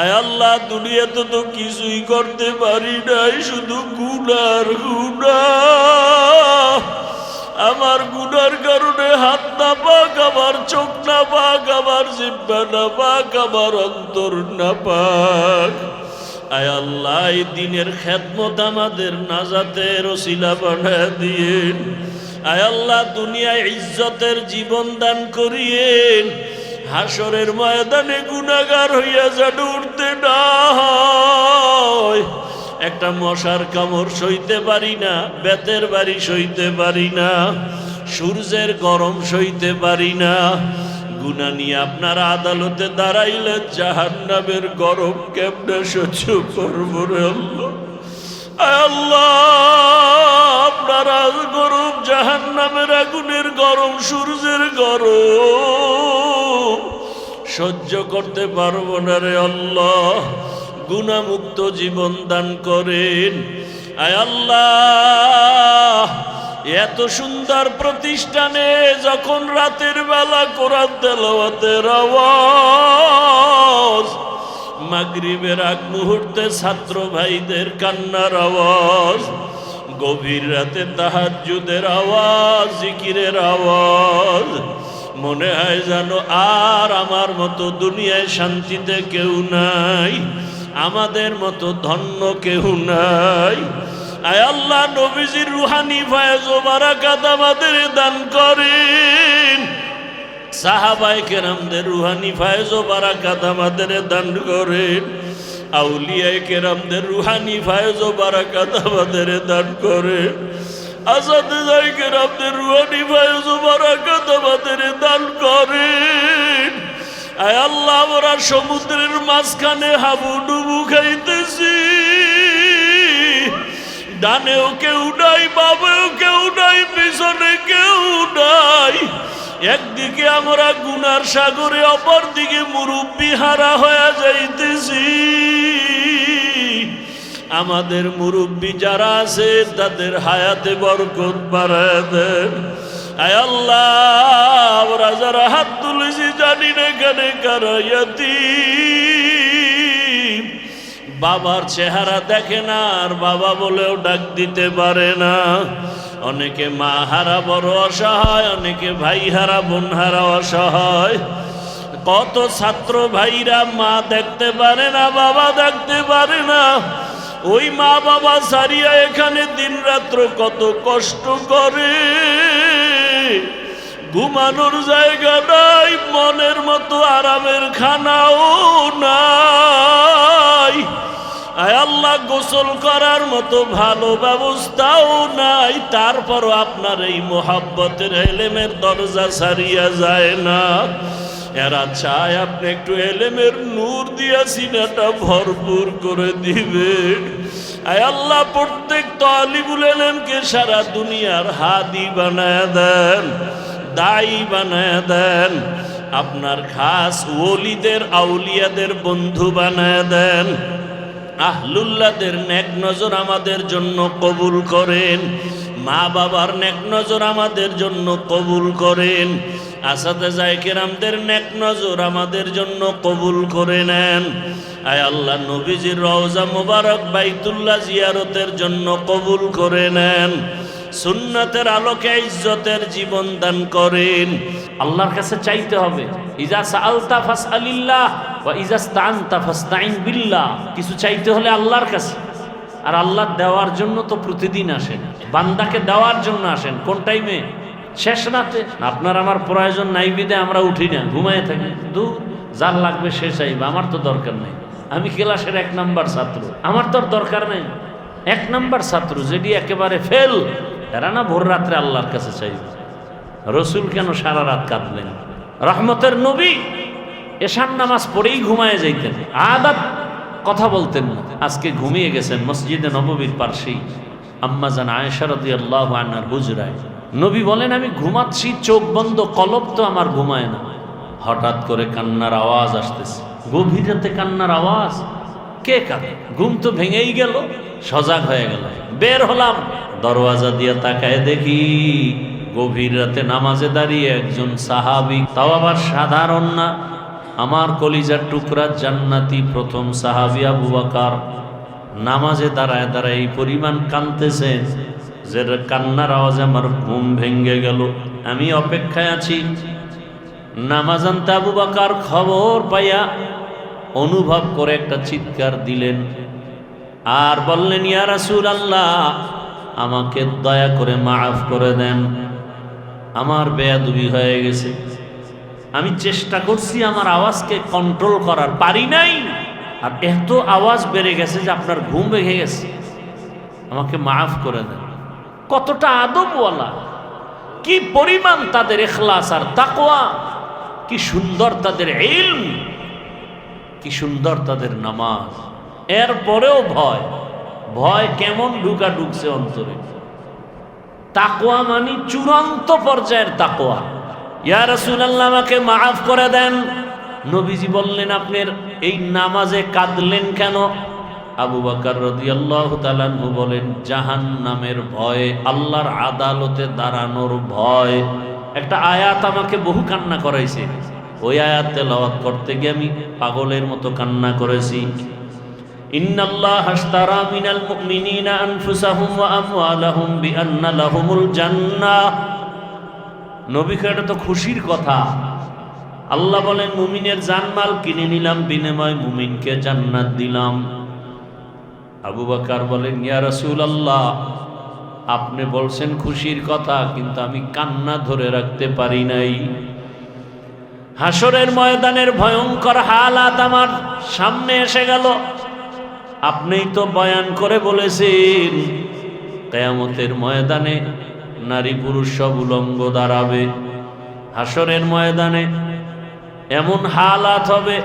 আয় আল্লাহ, দুনিয়াতে তো কিছুই করতে পারি নাই, শুধু গুনার গুনাহ। আমার গুনার কারণে হাত না পাক, আমার চোখ না পাক, আমার জিহ্বা না পাক, আমার অন্তর না পাক। আয় আল্লাহ, এই দিনের খেদমত আমাদের নাজাতের ওসিলা বানায় দিয়েন। আয় আল্লাহ, দুনিয়ায় ইজ্জতের জীবন দান করিয়েন। হাসরের ময়দানে গুনাহগার হইয়া যেন উঠতে না হয়। একটা মশার কামড় সইতে পারি না, বেতের বাড়ি সইতে পারি না, সূর্যের গরম সইতে পারি না। গুনাহ নিয়ে আপনার আদালতে দাঁড়াইলে জাহান্নামের গরম কেমনে সহ্য করব রে আল্লাহ। আয় আল্লাহ, আপনার গরম, জাহান্নামের আগুনের গরম, সূর্যের গরম সহ্য করতে পারব না রে আল্লাহ। গুনাহমুক্ত জীবন দান করেন। আয় আল্লাহ, এত সুন্দর প্রতিষ্ঠানে যখন রাতের বেলা কোরআন তেলাওয়াতের আওয়াজ, মাগরিবের আগ মুহূর্তে ছাত্র ভাইদের কান্নার আওয়াজ, গভীর রাতে তাহাজ্জুদের আওয়াজ, জিকিরের আওয়াজ, মনে হয় যেন আর আমার মতো দুনিয়ায় শান্তিতে কেউ নাই, আমাদের মতো ধন্য কেউ নাই। আয় আল্লাহ, নবীজির রুহানি ফয়েজ ও বারাকাত আমাদের দান করেন। সাহাবায়ে কেরামদের রুহানি ফয়েজ ও বারাকাত আমাদের দান করেন। আউলিয়ায়ে কেরামদের রুহানি ফয়েজ ও বারাকাত আমাদের দান করেন। আসাদে কেরামদের রুহানি ফয়েজ ও বারাকাত আমাদের দান করেন। আয় আল্লাহ, আমরা সমুদ্রের মাঝখানে হাবুডুবু খাইতেছি, ডানেও কেউ নাই, বামেও কেউ নাই, পিছনে কেউ নাই। একদিকে আমরা গুনার সাগরে, অপর দিকে মুরব্বি হারা হয়ে যাইতেছি। আমাদের মুরব্বি যারা আছে তাদের হায়াতে বরকত বাড়ায় দেন। আয় আল্লাহ, আমরা যারা হাত তুলেছি জানি না এখানে কারা ইয়াতীম, বাবার চেহারা দেখে না, আর বাবা বলেও ডাক দিতে পারে না। অনেকে মা হারা বড় অসহায়, অনেকে ভাই হারা, বোন হারা অসহায়। কত ছাত্র ভাইরা মা দেখতে পারে না, বাবা দেখতে পারে না। ওই মা বাবা সারিয়া এখানে দিন রাত্র কত কষ্ট করে। ঘুমানোর জায়গা নাই, মনের মতো আরামের খানাও নাই। আয় আল্লাহ, গোসল করার মতো ভালো ব্যবস্থাও নাই। তারপরও আপনার এই মোহাব্বতের এলেমের দরজা ছাড়িয়া যায় না। এরা চায় আপনি একটু এলেমের নূর দিয়া সিনাটা ভরপুর করে দিবেন। আয় আল্লাহ, প্রত্যেক তালিবুল ইলমকে সারা দুনিয়ার হাদি বানায় দেন, দায়ী বানায় দেন। আপনার খাস ওলিদের, আউলিয়াদের বন্ধু বানায় দেন। আহলুল্লাহদের নেক নজর আমাদের জন্য কবুল করেন। মা বাবার নেক নজর আমাদের জন্য কবুল করেন। আসাদেজায়ে কেরামদের নেক নজর আমাদের জন্য কবুল করে নেন। আয় আল্লাহ, নবীজির রওজা মুবারক বাইতুল্লাহ জিয়ারতের জন্য কবুল করে নেন। সুন্নাতের আলোকে ইজ্জতের জীবন দান করেন। আল্লাহর কাছে চাইতে হবে। ইজা সাআলতা ফাসআলিল্লাহ ওয়া ইজা ইসতাআনতা ফাসতাইন বিল্লাহ। কিছু চাইতে হলে আল্লাহর কাছে, আর আল্লাহ দেওয়ার জন্য তো প্রতিদিন আসেন, বান্দাকে দেওয়ার জন্য আসেন। কোন টাইমে? শেষ রাতে। আপনার আমার প্রয়োজন নাই বিদে আমরা উঠি না, ঘুমায় থাকি। দূর, যার লাগবে সে চাইবে, আমার তো দরকার নেই। আমি ক্লাসের 1 নাম্বার ছাত্র, আমার তো দরকার নেই। 1 নাম্বার ছাত্র যেটি একেবারে ফেল, এরা না ভোর রাত্রে আল্লাহর কাছে চাইবে। রসুল কেন সারা রাত কাঁদলেন? রহমতের নবী এশার নামাজ পড়েই ঘুমায় যাইতেন, আদাত কথা বলতেন না। আজকে ঘুমিয়ে গেছেন মসজিদে নববীর পার্শ্বেই আম্মা জান আয়েশা রাদিয়াল্লাহু আনহার হুজরায়। নবী বলেন, আমি ঘুমাচ্ছি, চোখ বন্ধ, কলব তো আমার ঘুমায় না। হঠাৎ করে কান্নার আওয়াজ আসতেছে, গভীর রাতে কান্নার আওয়াজ। কে কাঁদে? ঘুম তো ভেঙেই গেল, সজাগ হয়ে গেল। বের হলাম, দরওয়াজা দিয়ে তাকায় দেখি গভীর রাতে নামাজে দাঁড়িয়ে একজন সাহাবী, তাও আবার সাধারণ না, আমার কলিজার টুকরা জান্নাতি প্রথম সাহাবী আবু বকর নামাজে দাঁড়ায় দাঁড়ায় এই পরিমাণ কাঁদতেছেন যে কান্নার আওয়াজে আমার ঘুম ভেঙে গেল। আমি অপেক্ষায় আছি। নামাজ আনতে আবু বকর খবর পাইয়া অনুভব করে একটা চিৎকার দিলেন আর বললেন, ইয়া রাসূলুল্লাহ, আমাকে দয়া করে মাফ করে দেন, আমার বেয়াদবি হয়ে গেছে। আমি চেষ্টা করছি আমার আওয়াজকে কন্ট্রোল করার, পারি নাই, আর এত আওয়াজ বেড়ে গেছে যে আপনার ঘুম ভেঙে গেছে, আমাকে মাফ করে দেন। কতটা আদবওয়ালা, কি পরিমাণ তাদের ইখলাস আর তাকওয়া, কি সুন্দর তাদের ইলম, কি সুন্দর তাদের নামাজ। এরপরেও ভয়, ভয় কেমন ঢুকছে অন্তরে। তাকওয়া মানে চূড়ান্ত পর্যায়ের তাকওয়া। ইয়া রাসূলুল্লাহ, আমাকে মাফ করে দেন। নবীজি বললেন, আপনার এই নামাজে কাঁদলেন কেন? আবু বকর রাদিয়াল্লাহু তাআলা আনহু বলেন, জাহান্নামের ভয়, আল্লাহর আদালতে দাঁড়ানোর ভয়। একটা আয়াত আমাকে বহু কান্না করাইছে, ওই আয়াত তেলাওয়াত করতে গিয়ে আমি পাগলের মতো কান্না করেছি। ইন্নাল্লাহা আশতারা মিনাল মুমিনিনা আনফুসাহুম ওয়া আমওয়ালাহুম বিআন্না লাহুমুল জান্নাহ। নবীকে এটা তো খুশির কথা। আল্লাহ বলেন, মুমিনের জানমাল কিনে নিলাম, বিনিময়ে মুমিনকে জান্নাত দিলাম। আবু বকর বলেন, ইয়া রাসূলুল্লাহ, আপনি বলছেন খুশির কথা, কিন্তু আমি কান্না ধরে রাখতে পারি নাই। হাসরের ময়দানের ভয়ঙ্কর হালাত আমার সামনে এসে গেল। আপনিই তো বয়ান করে বলেছেন, কিয়ামতের ময়দানে নারী পুরুষ সব উলঙ্গ দাঁড়াবে। হাসরের ময়দানে এমন হালাত হবে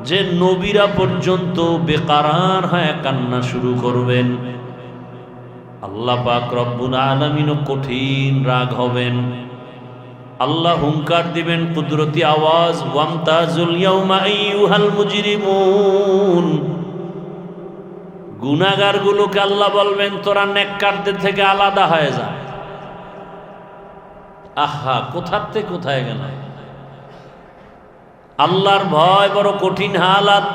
যে নবীরা পর্যন্ত বেকারার হয়ে কান্না শুরু করবেন। আল্লাহ পাক রব্বুল আলামিনও কঠিন রাগ হবেন। আল্লাহ হুঙ্কার দিবেন কুদরতি আওয়াজ, ওয়ামতাজুল ইয়াউমা আইয়ুহাল মুজরিমুন। গুনাহগারগুলোকে আল্লাহ বলবেন, তোরা নেককারদের থেকে আলাদা হয়ে যা। আহা, কোথার থেকে কোথায় গেল। আল্লাহর ভয় বড় কঠিন হালাত।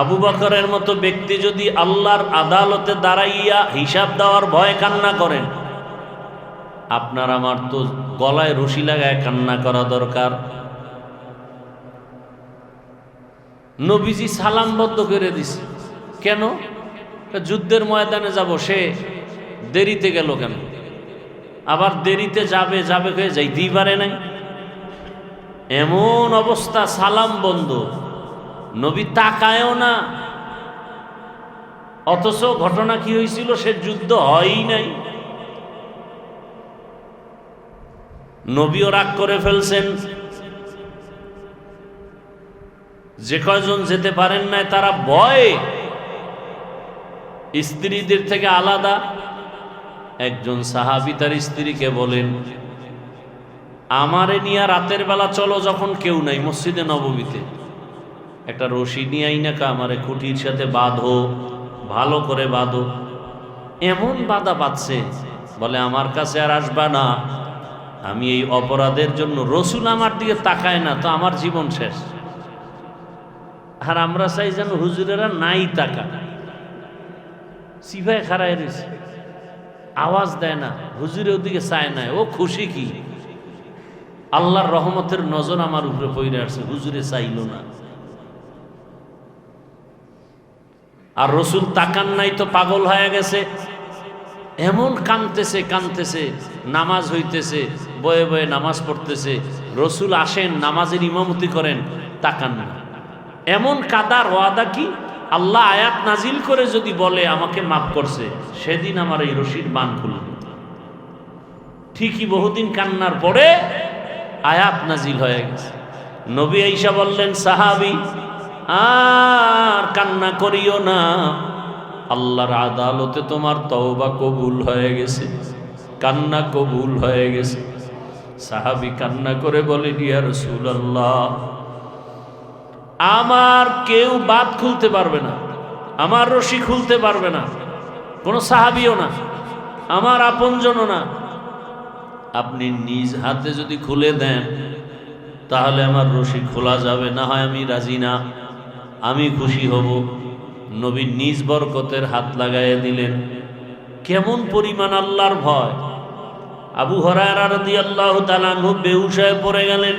আবু বকরের মতো ব্যক্তি যদি আল্লাহর আদালতে দাঁড়াইয়া হিসাব দেওয়ার ভয় কান্না করেন, আপনার আমার তো গলায় রশি লাগায় কান্না করা দরকার। নবীজি সালামবদ্ধ করে দিছে। কেন? যুদ্ধের ময়দানে যাব, সে দেরিতে গেল কেন? আবার দেরিতে যাবে হয়ে যাইতেই পারে নাই। এমন অবস্থা, সালাম বন্ধ, নবী তাকায়ও না। অথচ ঘটনা কি হয়েছিল, সে যুদ্ধ হয়ই নাই। নবীও রাগ করে ফেলছেন। যে কয়জন যেতে পারেন নাই তারা ভয়ে স্ত্রীদের থেকে আলাদা। একজন সাহাবী তার স্ত্রীকে বলেন, আমারে নিয়ে রাতের বেলা চলো, যখন কেউ নাই, মসজিদে নববীতে একটা রশি নিয়ে আইনাকা আমারে খুঁটির সাথে বাঁধো, ভালো করে বাঁধো। এমন বাঁধা বাঁধছে, বলে আমার কাছে আর আসবা না, আমি এই অপরাধের জন্য, রসুল আমার দিকে তাকায় না তো আমার জীবন শেষ। আর আমরা চাই যেন হুজুরেরা নাই তাকা, সিফায় খাড়ায় রয়েছে, আওয়াজ দেয় না, হুজুরের ওদিকে চায় না। ও খুশি কি, আল্লাহর রহমতের নজর আমার উপরে পড়ে আসছে, হুজুরে চাইল না। আর রসুল তাকান নাই তো পাগল হয়ে গেছে। এমন কাঁদতেছে, নামাজ হইতেছে, বয়ে বয়ে নামাজ পড়তেছে। রসুল আসেন, নামাজের ইমামতি করেন, তাকান না। এমন কাদার ওয়াদা কি, আল্লাহ আয়াত নাজিল করে যদি বলে আমাকে মাফ করছে, সেদিন আমার এই রশির বান খুলবে। ঠিকই বহুদিন কান্নার পরে আয়াত নাজিল হয়ে গেছে। নবী আয়েশা বললেন, সাহাবী আর কান্না করিও না, আল্লাহর আদালতে তোমার তওবা কবুল হয়ে গেছে, কান্না কবুল হয়ে গেছে। সাহাবী কান্না করে বলেন, ইয়া রাসূলুল্লাহ, আমার কেউ বাত খুলতে পারবে না, আমার রশি খুলতে পারবে না, কোনো সাহাবীও না, আমার আপনজনও না। আপনি নিজ হাতে যদি খুলে দেন তাহলে আমার রশি খোলা যাবে, না হয় আমি রাজি না, আমি খুশি হব। নবী নিজ বরকতের হাত লাগাইয়া দিলেন। কেমন পরিমাণ আল্লাহর ভয়! আবু হুরায়রা রাদিয়াল্লাহু তাআলা আনহু বেহুশ হয়ে পড়ে গেলেন।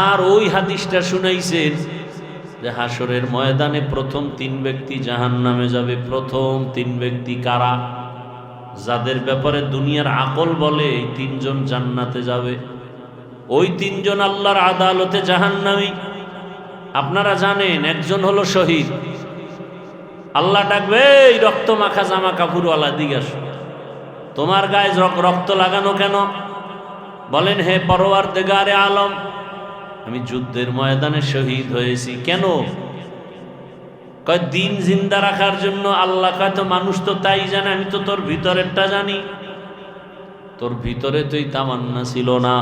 আর ওই হাদিসটা শুনাইছেন যে হাসরের ময়দানে প্রথম 3 ব্যক্তি জাহান্নামে যাবে। প্রথম 3 ব্যক্তি কারা? যাদের ব্যাপারে দুনিয়ার আকল বলে এই 3 জন জান্নাতে যাবে। ওই 3 জন আল্লাহর আদালতে জাহান্নামী। আপনারা জানেন একজন হলো শহীদ। আল্লাহ ডাকবে, এই রক্ত মাখা জামা কাপড়ওয়ালা দিকে আসো, তোমার গায়ে রক্ত লাগানো কেন? বলেন, হে পরওয়ারদিগারে আলম, আমি যুদ্ধের ময়দানে শহীদ হয়েছি। কেন? কয় দিন জিন্দা রাখার জন্য। আল্লাহ কয়, তো মানুষ তো তাই জানে, আমি তো তোর ভিতরেরটা জানি। তোর ভিতরে তুই তামান্না ছিল না,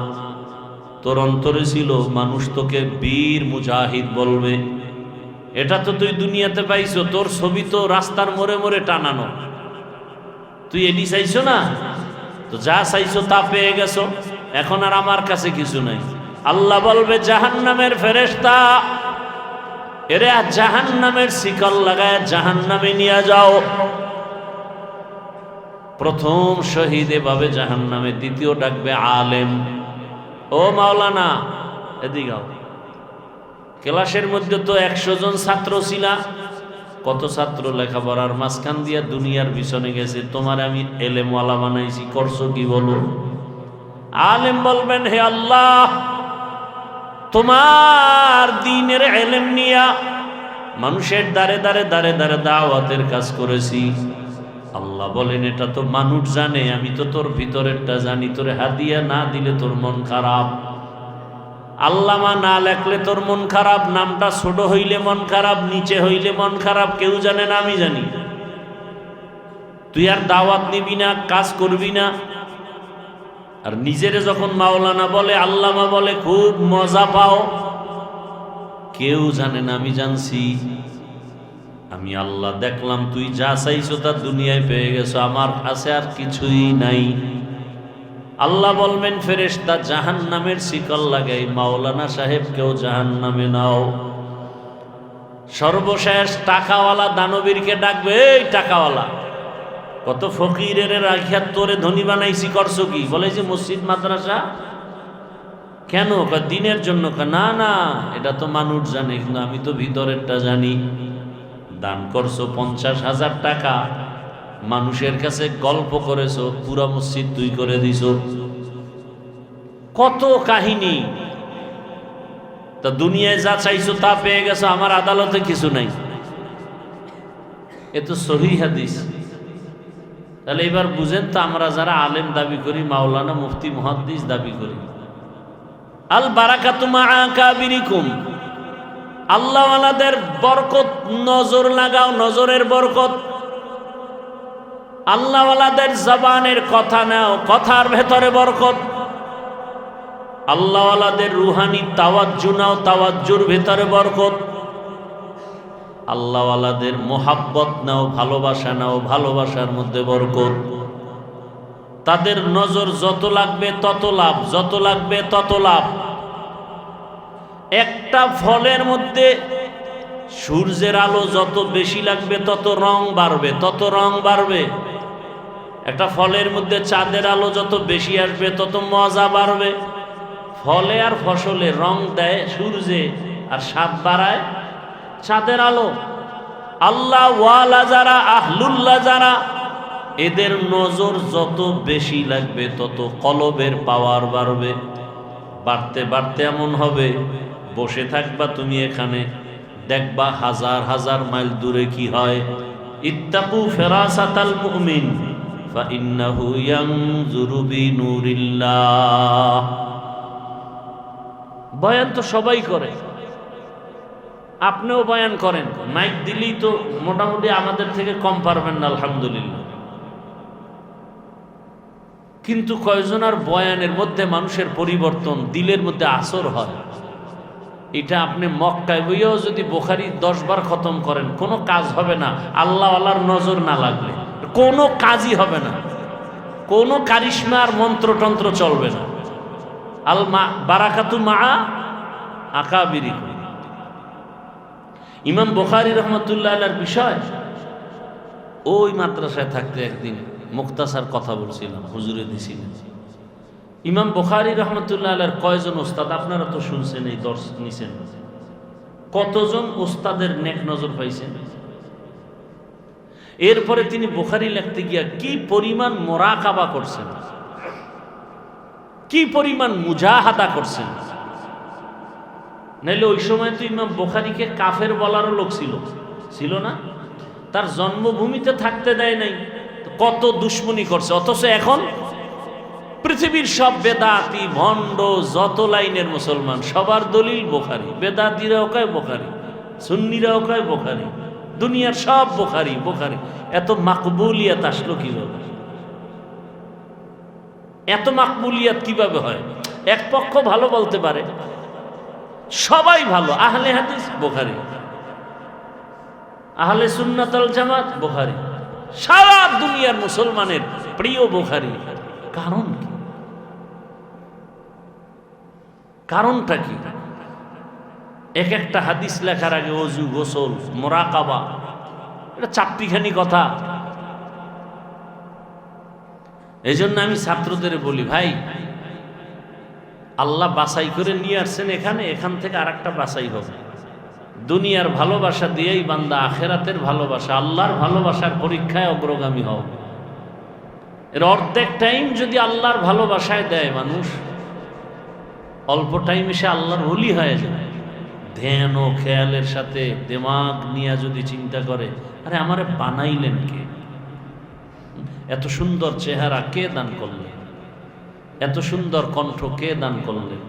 তোর অন্তরে ছিল মানুষ তোকে বীর মুজাহিদ বলবে। এটা তো তুই দুনিয়াতে পাইছো, তোর ছবি তো রাস্তার মোড়ে মোড়ে টানানো। তুই এডি চাইছো না, তো যা চাইছো তা পেয়ে গেছো, এখন আর আমার কাছে কিছু নাই। আল্লাহ বলবে, জাহান্নামের ফেরেশতা, এরে জাহান্নামের শিকল লাগায় জাহান্নামে নিয়ে যাও। প্রথম শহীদ এভাবে জাহান্নামে। দ্বিতীয় ডাকবে আলেম, ও মাওলানা এদিকে আও। ক্লাসের মধ্যে তো 100 জন ছাত্র ছিলা, কত ছাত্র লেখাপড়ার মাঝখান দিয়া দুনিয়ার পিছনে গেছে, তোমার আমি এলেমওয়ালা বানাইছি, করছো কি বলো? আলেম বলবেন, হে আল্লাহ, তোমার দ্বীনের ইলম নিয়া মানুষের দ্বারে দ্বারে দ্বারে দ্বারে দাওয়াতের কাজ করেছি। আল্লাহ বলেন, এটা তো মানুষ জানে, আমি তো তোর ভিতরেরটা জানি। তোরে হাদিয়া না দিলে তোর মন খারাপ, আল্লামা না লেখলে তোর মন খারাপ, নামটা ছোট হইলে মন খারাপ, নিচে হইলে মন খারাপ, কেউ জানে না, আমি জানি। তুই আর দাওয়াত নিবি না, কাজ করবি না। আর নিজেরে যখন মাওলানা বলে, আল্লামা বলে, খুব মজা পাও। কেউ জানে না, আমি জানছি। আমি আল্লাহ দেখলাম তুই যা চাইছো তা দুনিয়ায় পেয়ে গেছো, আমার কাছে আর কিছুই নাই। আল্লাহ বলবেন, ফেরেশতা জাহান্নামের শিকল লাগাই মাওলানা সাহেবকেও জাহান্নামে নাও। সর্বশেষ টাকাওয়ালা দানবীরকে ডাকবে, এই টাকাওয়ালা, কত ফকিরের রাখিয়া তোরে ধনী বানাইছি, করছো কি? বলে যে মসজিদ মাদ্রাসা। কেন? দিনের জন্য। না না, এটা তো মানুষ জানে, কিন্তু আমি তো ভিতরেরটা জানি। দান করছো 50,000 টাকা, মানুষের কাছে গল্প করেছো, পুরা মসজিদ তুই করে দিছো। কত কাহিনী। তা দুনিয়ায় যা চাইছো তা পেয়ে গেছো, আমার আদালতে কিছু নাই। এ তো সহিহ হাদিস। তাহলে এবার বুঝেন তো, আমরা যারা আলেম দাবি করি, মাওলানা মুফতি মুহাদ্দিস দাবি করি, আল বারাকাতু মা আকাবিরিকুম, আল্লাহওয়ালাদের বরকত নজর লাগাও, নজরের বরকত। আল্লাহওয়ালাদের জবানের কথা নাও, কথার ভেতরে বরকত। আল্লাহওয়ালাদের রুহানি তাওয়াজ্জু নাও, তাওয়াজ্জুর ভেতরে বরকত। আল্লাহওয়ালাদের মোহাব্বত নাও, ভালোবাসা নাও, ভালোবাসার মধ্যে বরকত। তাদের নজর যত লাগবে তত লাভ, যত লাগবে তত লাভ। একটা ফলের মধ্যে সূর্যের আলো যত বেশি লাগবে তত রং বাড়বে, তত রং বাড়বে। একটা ফলের মধ্যে চাঁদের আলো যত বেশি আসবে তত মজা বাড়বে। ফলে আর ফসলে রং দেয় সূর্যে, আর স্বাদ বাড়ায় চাঁদের আলো। আল্লাহ ওয়ালা যারা, আহলুল্লাহ যারা, এদের নজর যত বেশি লাগবে তত কলবের পাওয়ার বাড়বে। বাড়তে বাড়তে এমন হবে, বসে থাকবা তুমি এখানে, দেখবা হাজার হাজার মাইল দূরে কি হয়। ইত্তাকু ফিরাসাতাল মুমিন ফাইন্নাহু ইয়ানজুরু বিনুরিল্লাহ। বয়ান তো সবাই করে, আপনিও বয়ান করেন, মাইক দিলেই তো মোটামুটি আমাদের থেকে কম পারবেন না, আলহামদুলিল্লাহ। কিন্তু কয়জনার বয়ানের মধ্যে মানুষের পরিবর্তন, দিলের মধ্যে আসর হয়। এটা আপনি মক্কায় বইয়াও যদি বুখারী 10 বার খতম করেন, কোনো কাজ হবে না। আল্লাহ আল্লাহর নজর না লাগলে কোনো কাজই হবে না, কোনো কারিশমা আর মন্ত্রতন্ত্র চলবে না। আল মা বারাকাতু মা আকাবিরিকুম। ইমাম বুখারী রাহমাতুল্লাহ আলাইহির বিষয়, ওই মাদ্রাসায় থাকতে একদিন মুখতাসার কথা বলছিলাম, হুজুরে দিছিলেন। ইমাম বুখারী রাহমাতুল্লাহ আলাইহির কয়জন ওস্তাদ আপনারা তো শুনছেন, এই দর্শ নিছেন, কতজন ওস্তাদের নেক নজর পাইছেন। এরপরে তিনি বুখারী লিখতে গিয়া কি পরিমাণ মুরাকাবা করছেন, কি পরিমাণ মুজাহাদা করছেন। নাইলে ওই সময় তো ইমাম বুখারীকে কাফের বলারও লোক ছিল না, তার জন্মভূমিতে থাকতে দেয় নাই, কত দুশ্মনী করছে। অথচ এখন পৃথিবীর সব বেদাতি ভণ্ড যত লাইনের মুসলমান সবার দলিল বুখারী, বেদাতিরাও কয় বুখারী, সুন্নিরাও কয় বুখারী, দুনিয়ার সব বুখারী বুখারী। এত মাকবুলিয়াত আসলো কিভাবে? এত মাকবুলিয়াত কিভাবে হয়? এক পক্ষ ভালো বলতে পারে, সবাই ভালো, আহলে হাদিস বুখারী, আহলে সুন্নাত ওয়াল জামাত বুখারী, সারা দুনিয়ার মুসলমানের প্রিয় বুখারী। কারণ কি? কারণটা কি? এক একটা হাদিস লেখার আগে ওযু, গোসল, মুরাকাবা, এটা চারটিখানি কথা। এই জন্য আমি ছাত্রদের বলি, ভাই আল্লাহ বাছাই করে নিয়ে আসছেন এখানে, এখান থেকে আরেকটা বাছাই হবে। দুনিয়ার ভালোবাসা দিয়েই বান্দা আখেরাতের ভালোবাসা, আল্লাহর ভালোবাসার পরীক্ষায় অগ্রগামী হও। এর অর্ধেক টাইম যদি আল্লাহর ভালোবাসায় দেয় মানুষ, অল্প টাইমে সে আল্লাহর ওলি হয়ে যায়। ধ্যান ও খেয়ালের সাথে দিমাগ নিয়ে যদি চিন্তা করে, আরে আমারে বানাইলেন কে? এত সুন্দর চেহারা কে দান করলেন? এত সুন্দর কণ্ঠ কে দান করলেন?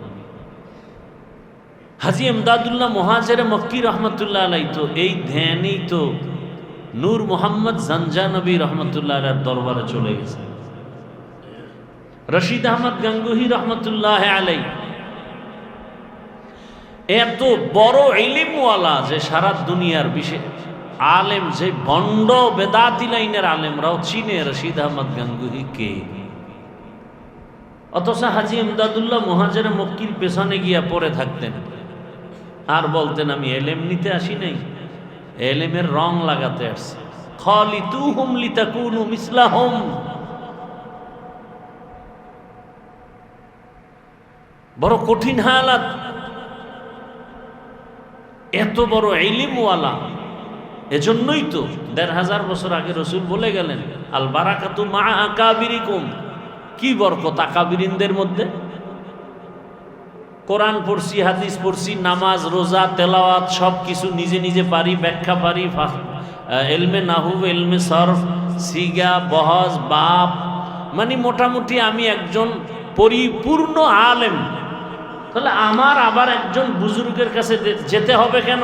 হাজী ইমদাদুল্লাহ মুহাজিরে মক্কি রহমতুল্লাহ আলাইহি তো এই ধ্যানেই তো নূর মোহাম্মদ জানজানবী রহমতুল্লাহ আলাইহির দরবারে চলে গেছে। রশিদ আহমদ গাঙ্গুহি রহমতুল্লাহ আলাইহি এত বড় ইলমওয়ালা যে সারা দুনিয়ার বিশেষ আলেম, যে ভণ্ড বেদাতি লাইনের আলেমরাও চিনে রশিদ আহমদ গাঙ্গুহি কে। অথচ হাজী ইমদাদুল্লাহ মুহাজিরে মক্কির পেছনে গিয়া পড়ে থাকতেন আর বলতেন, আমি এলেম নিতে আসি নাই, এলেমের রং লাগাতে আসছি। খালিতুহুম লিতাকুনু মিসলাহুম। বড় কঠিন হালাত। এত বড় ইলমওয়ালা, এজন্যই তো ১৫০০ বছর আগে রসুল বলে গেলেন, আল বারাকাতু মা আকাবিরিকুম। কি বরকত আকাবিরিনদের মধ্যে। কোরআন পড়ছি, হাদিস পড়ছি, নামাজ, রোজা, তেলাওয়াত সব কিছু নিজে নিজে পারি, ব্যাখ্যা পারি, এলমে নাহু, এলমে সরফ, সিগা, বহজ, বাপ, মানে মোটামুটি আমি একজন পরিপূর্ণ আলেম। তাহলে আমার আবার একজন বুজুর্গের কাছে যেতে হবে কেন?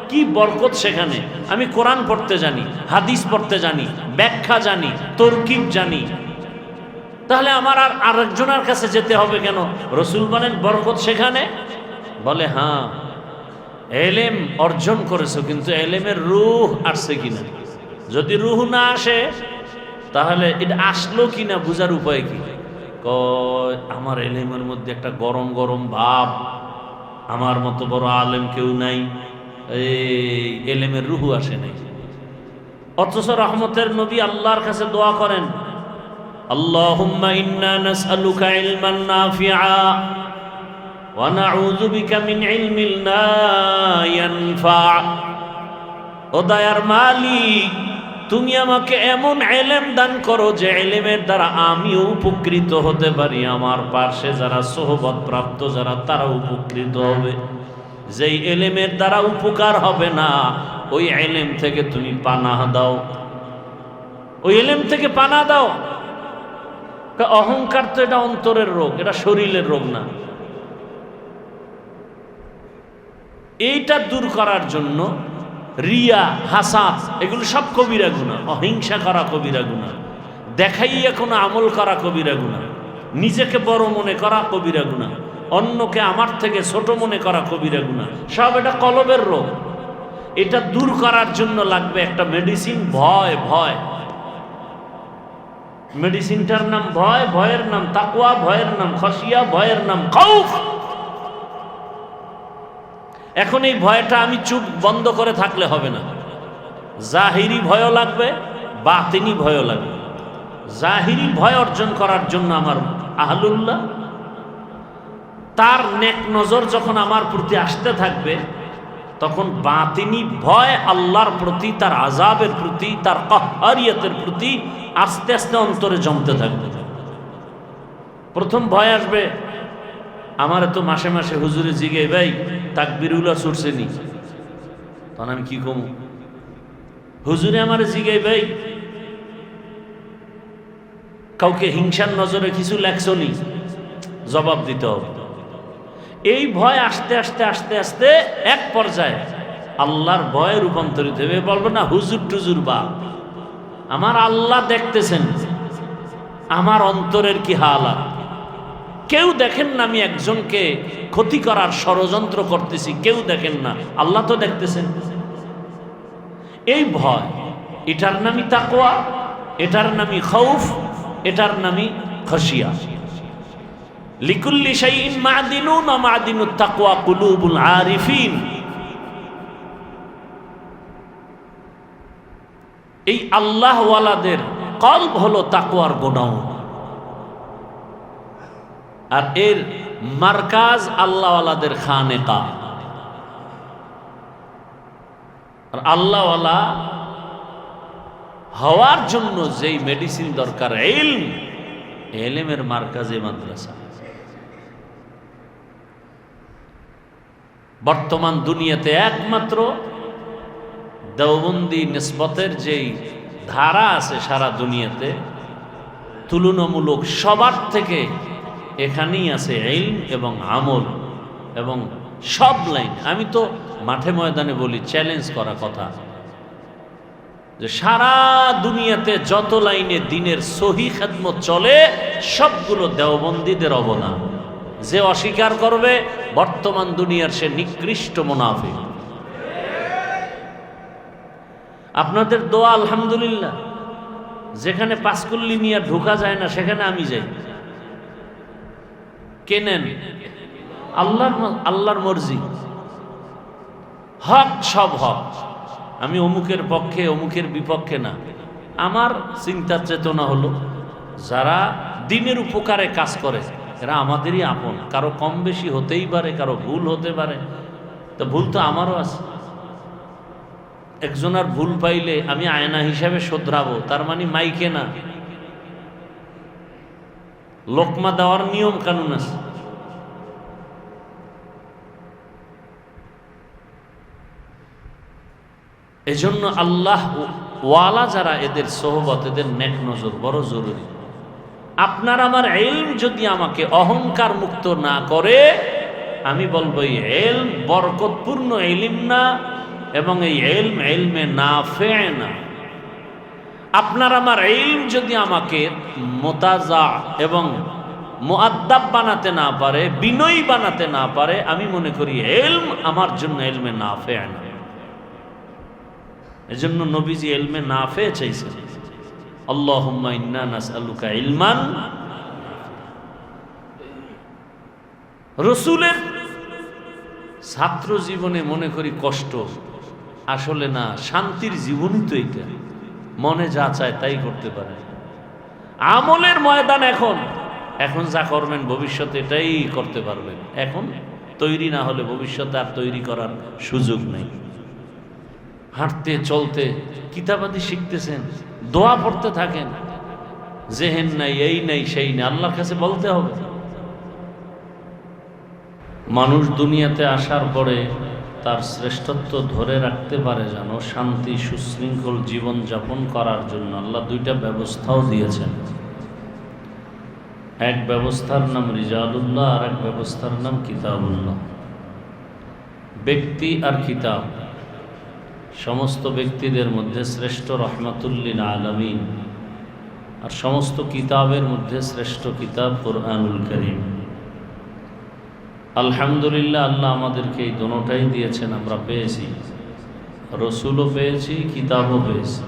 কি বরকত সেখানে। আমি কোরআন পড়তে জানি, হাদিস পড়তে জানি, ব্যাখ্যা জানি, তরকিব জানি, তাহলে আমার আর আরেকজনের কাছে যেতে হবে কেন? রসুল বলেন বরকত সেখানে। বলে হ্যাঁ, এলেম অর্জন করেছো, কিন্তু এলেমের রূহ আসছে কিনা। যদি রূহ না আসে তাহলে এটা আসলো কিনা বুঝার উপায় কি? কয় আমার এলেমের মধ্যে একটা গরম গরম ভাব, আমার মতো বড় আলেম কেউ নাই, এই এলেমের রূহ আসে নাই। অথচ রহমতের নবী আল্লাহর কাছে দোয়া করেন, আল্লাহুম্মা ইন্না নাসআলুকা ইলমান নাফিআ ওয়া নাউযু বিকা মিন ইলমিন লা ইয়ানফা। ও দয়ার মালিক, তুমি আমাকে এমন ইলম দান করো যে ইলমের দ্বারা আমিও উপকৃত হতে পারি, আমার পাশে যারা সোহবত প্রাপ্ত যারা তারা উপকৃত হবে। যেই ইলমের দ্বারা উপকার হবে না, ওই ইলম থেকে তুমি পানাহ দাও, ওই ইলম থেকে পানাহ দাও। অহংকার তো এটা অন্তরের রোগ, এটা শরীরের রোগ না। এইটা দূর করার জন্য রিয়া, হাসাদ এগুলো সব কবিরা গুনাহ। অহিংসা করা কবিরা গুনাহ, দেখাইয়া কোনো আমল করা কবিরা গুনাহ, নিজেকে বড় মনে করা কবিরা গুনাহ, অন্যকে আমার থেকে ছোট মনে করা কবিরা গুনাহ। সব এটা কলবের রোগ। এটা দূর করার জন্য লাগবে একটা মেডিসিন, ভয়। ভয় মেডিসিনটার নাম ভয়, ভয়ের নাম তাকওয়া, ভয়ের নাম খশিয়া, ভয়ের নাম খাউফ। এখন এই ভয়টা আমি চুপ বন্ধ করে থাকলে হবে না। জাহিরি ভয়ও লাগবে, বাতিনি ভয়ও লাগবে। জাহিরি ভয় অর্জন করার জন্য আমার আহলুল্লাহ তার নেক নজর যখন আমার প্রতি আসতে থাকবে, তখন বাতিনি ভয় আল্লাহর প্রতি, তার আযাবের প্রতি, তার কাহ্হারিয়তের প্রতি আস্তে আস্তে অন্তরে জমতে থাকবে। প্রথম ভয় আসবে, আমার তো মাসে মাসে হুজুরে জিগে ভাই তাকবীরুল্লাহ ছুটছে নি, তখন আমি কি কমু? হুজুরে আমার জিগে ভাই কাউকে হিংসার নজরে কিছু লেখছো নি, জবাব দিতে হবে। এই ভয় আস্তে আস্তে আস্তে আস্তে এক পর্যায়ে আল্লাহর ভয়ে রূপান্তরিত হবে। বলবো না হুজুর টুজুর বা, আমার আল্লাহ দেখতেছেন আমার অন্তরের কি হালাত। কেউ দেখেন না আমি একজনকে ক্ষতি করার ষড়যন্ত্র করতেছি, কেউ দেখেন না, আল্লাহ তো দেখতেছেন। এই ভয়, এটার নামই তাকওয়া, এটার নামই খাউফ, এটার নামই খশিয়া। লিকুল্লি শাইইন মা'দিনুন ওয়া মা'দিনুত তাকওয়া কুলুবুল আরিফিন। এই আল্লাহওয়ালাদের কলব হলো তাকওয়ার গোডাউন, আর এর মার্কাজ আল্লাহওয়ালাদের খানেকা। আর আল্লাহওয়ালা হওয়ার জন্য যেই মেডিসিন দরকার ইলম, ইলমের মার্কাজে মাদ্রাসা। বর্তমান দুনিয়াতে একমাত্র দেওবন্দি নিসবতের যেই ধারা আছে সারা দুনিয়াতে, তুলনামূলক সবার থেকে এখানেই আছে ইলম এবং আমল এবং সব লাইন। আমি তো মাঠে ময়দানে বলি, চ্যালেঞ্জ করা কথা, যে সারা দুনিয়াতে যত লাইনে দিনের সহি খেদমত চলে সবগুলো দেওবন্দীদের অবদান। যে অস্বীকার করবে বর্তমান দুনিয়ার সে নিকৃষ্ট মুনাফিক। আপনাদের দোয়া আলহামদুলিল্লাহ, যেখানে পাঁচকুল্লি নিয়ে ঢোকা যায় না সেখানে আমি যাই। কেনেন আল্লাহর মর্জি, হক সব হক। আমি অমুকের পক্ষে অমুকের বিপক্ষে না। আমার চিন্তা চেতনা হলো যারা দিনের উপকারে কাজ করে এরা আমাদেরই আপন। কারো কম বেশি হতেই পারে, কারো ভুল হতে পারে, তো ভুল তো আমারও আছে। একজনের ভুল পাইলে আমি আয়না হিসাবে শোধরাবো, তার মানে মাইকে না, লোকমা দেওয়ার নিয়ম কানুন আছে। এজন্য আল্লাহ ওয়ালা যারা, এদের সোহবত, এদের নেক নজর বড় জরুরি। আপনার আমার ইলম যদি আমাকে অহংকার মুক্ত না করে, আমি বলবো এই ইলম বরকতপূর্ণ ইলম না, এবং এই ইলম ইলমে নাফে না। আপনার আমার ইলম যদি আমাকে মুতাজা এবং মুআদ্দাব বানাতে না পারে, বিনয়ী বানাতে না পারে, আমি মনে করি ইলম আমার জন্য ইলমে নাফে না। এজন্য নবীজি ইলমে নাফে চাইছেন, আল্লাহুম্মা ইন্না নাসআলুকা ইলমান। রাসূলের ছাত্র জীবনে মনে করি কষ্ট, আসলে না, শান্তির জীবনই তো এটা। মনে যা চায় তাই করতে পারে। আমলের ময়দান এখন যা করবেন ভবিষ্যতে এটাই করতে পারবেন। এখন তৈরি না হলে ভবিষ্যতে আর তৈরি করার সুযোগ নেই। হাঁটতে চলতে কিতাবাদি শিখতেছেন, দোয়া পড়তে থাকেন, জেহেন নাই, এই নাই, সেই নাই, আল্লাহর কাছে বলতে হবে। মানুষ দুনিয়াতে আসার পরে তার শ্রেষ্ঠত্ব ধরে রাখতে পারে যেন শান্তি সুশৃঙ্খল জীবন যাপন করার জন্য আল্লাহ দুইটা ব্যবস্থাও দিয়েছেন। এক ব্যবস্থার নাম রিজালুল্লাহ, আর এক ব্যবস্থার নাম কিতাবুল্লাহ। ব্যক্তি আর কিতাব, সমস্ত ব্যক্তিদের মধ্যে শ্রেষ্ঠ রহমাতুল্লিল আলামিন, আর সমস্ত কিতাবের মধ্যে শ্রেষ্ঠ কিতাব কুরআনুল কারীম। আলহামদুলিল্লাহ, আল্লাহ আমাদেরকে এই দুটোটাই দিয়েছেন। আমরা পেয়েছি, রসুলও পেয়েছি, কিতাবও পেয়েছি।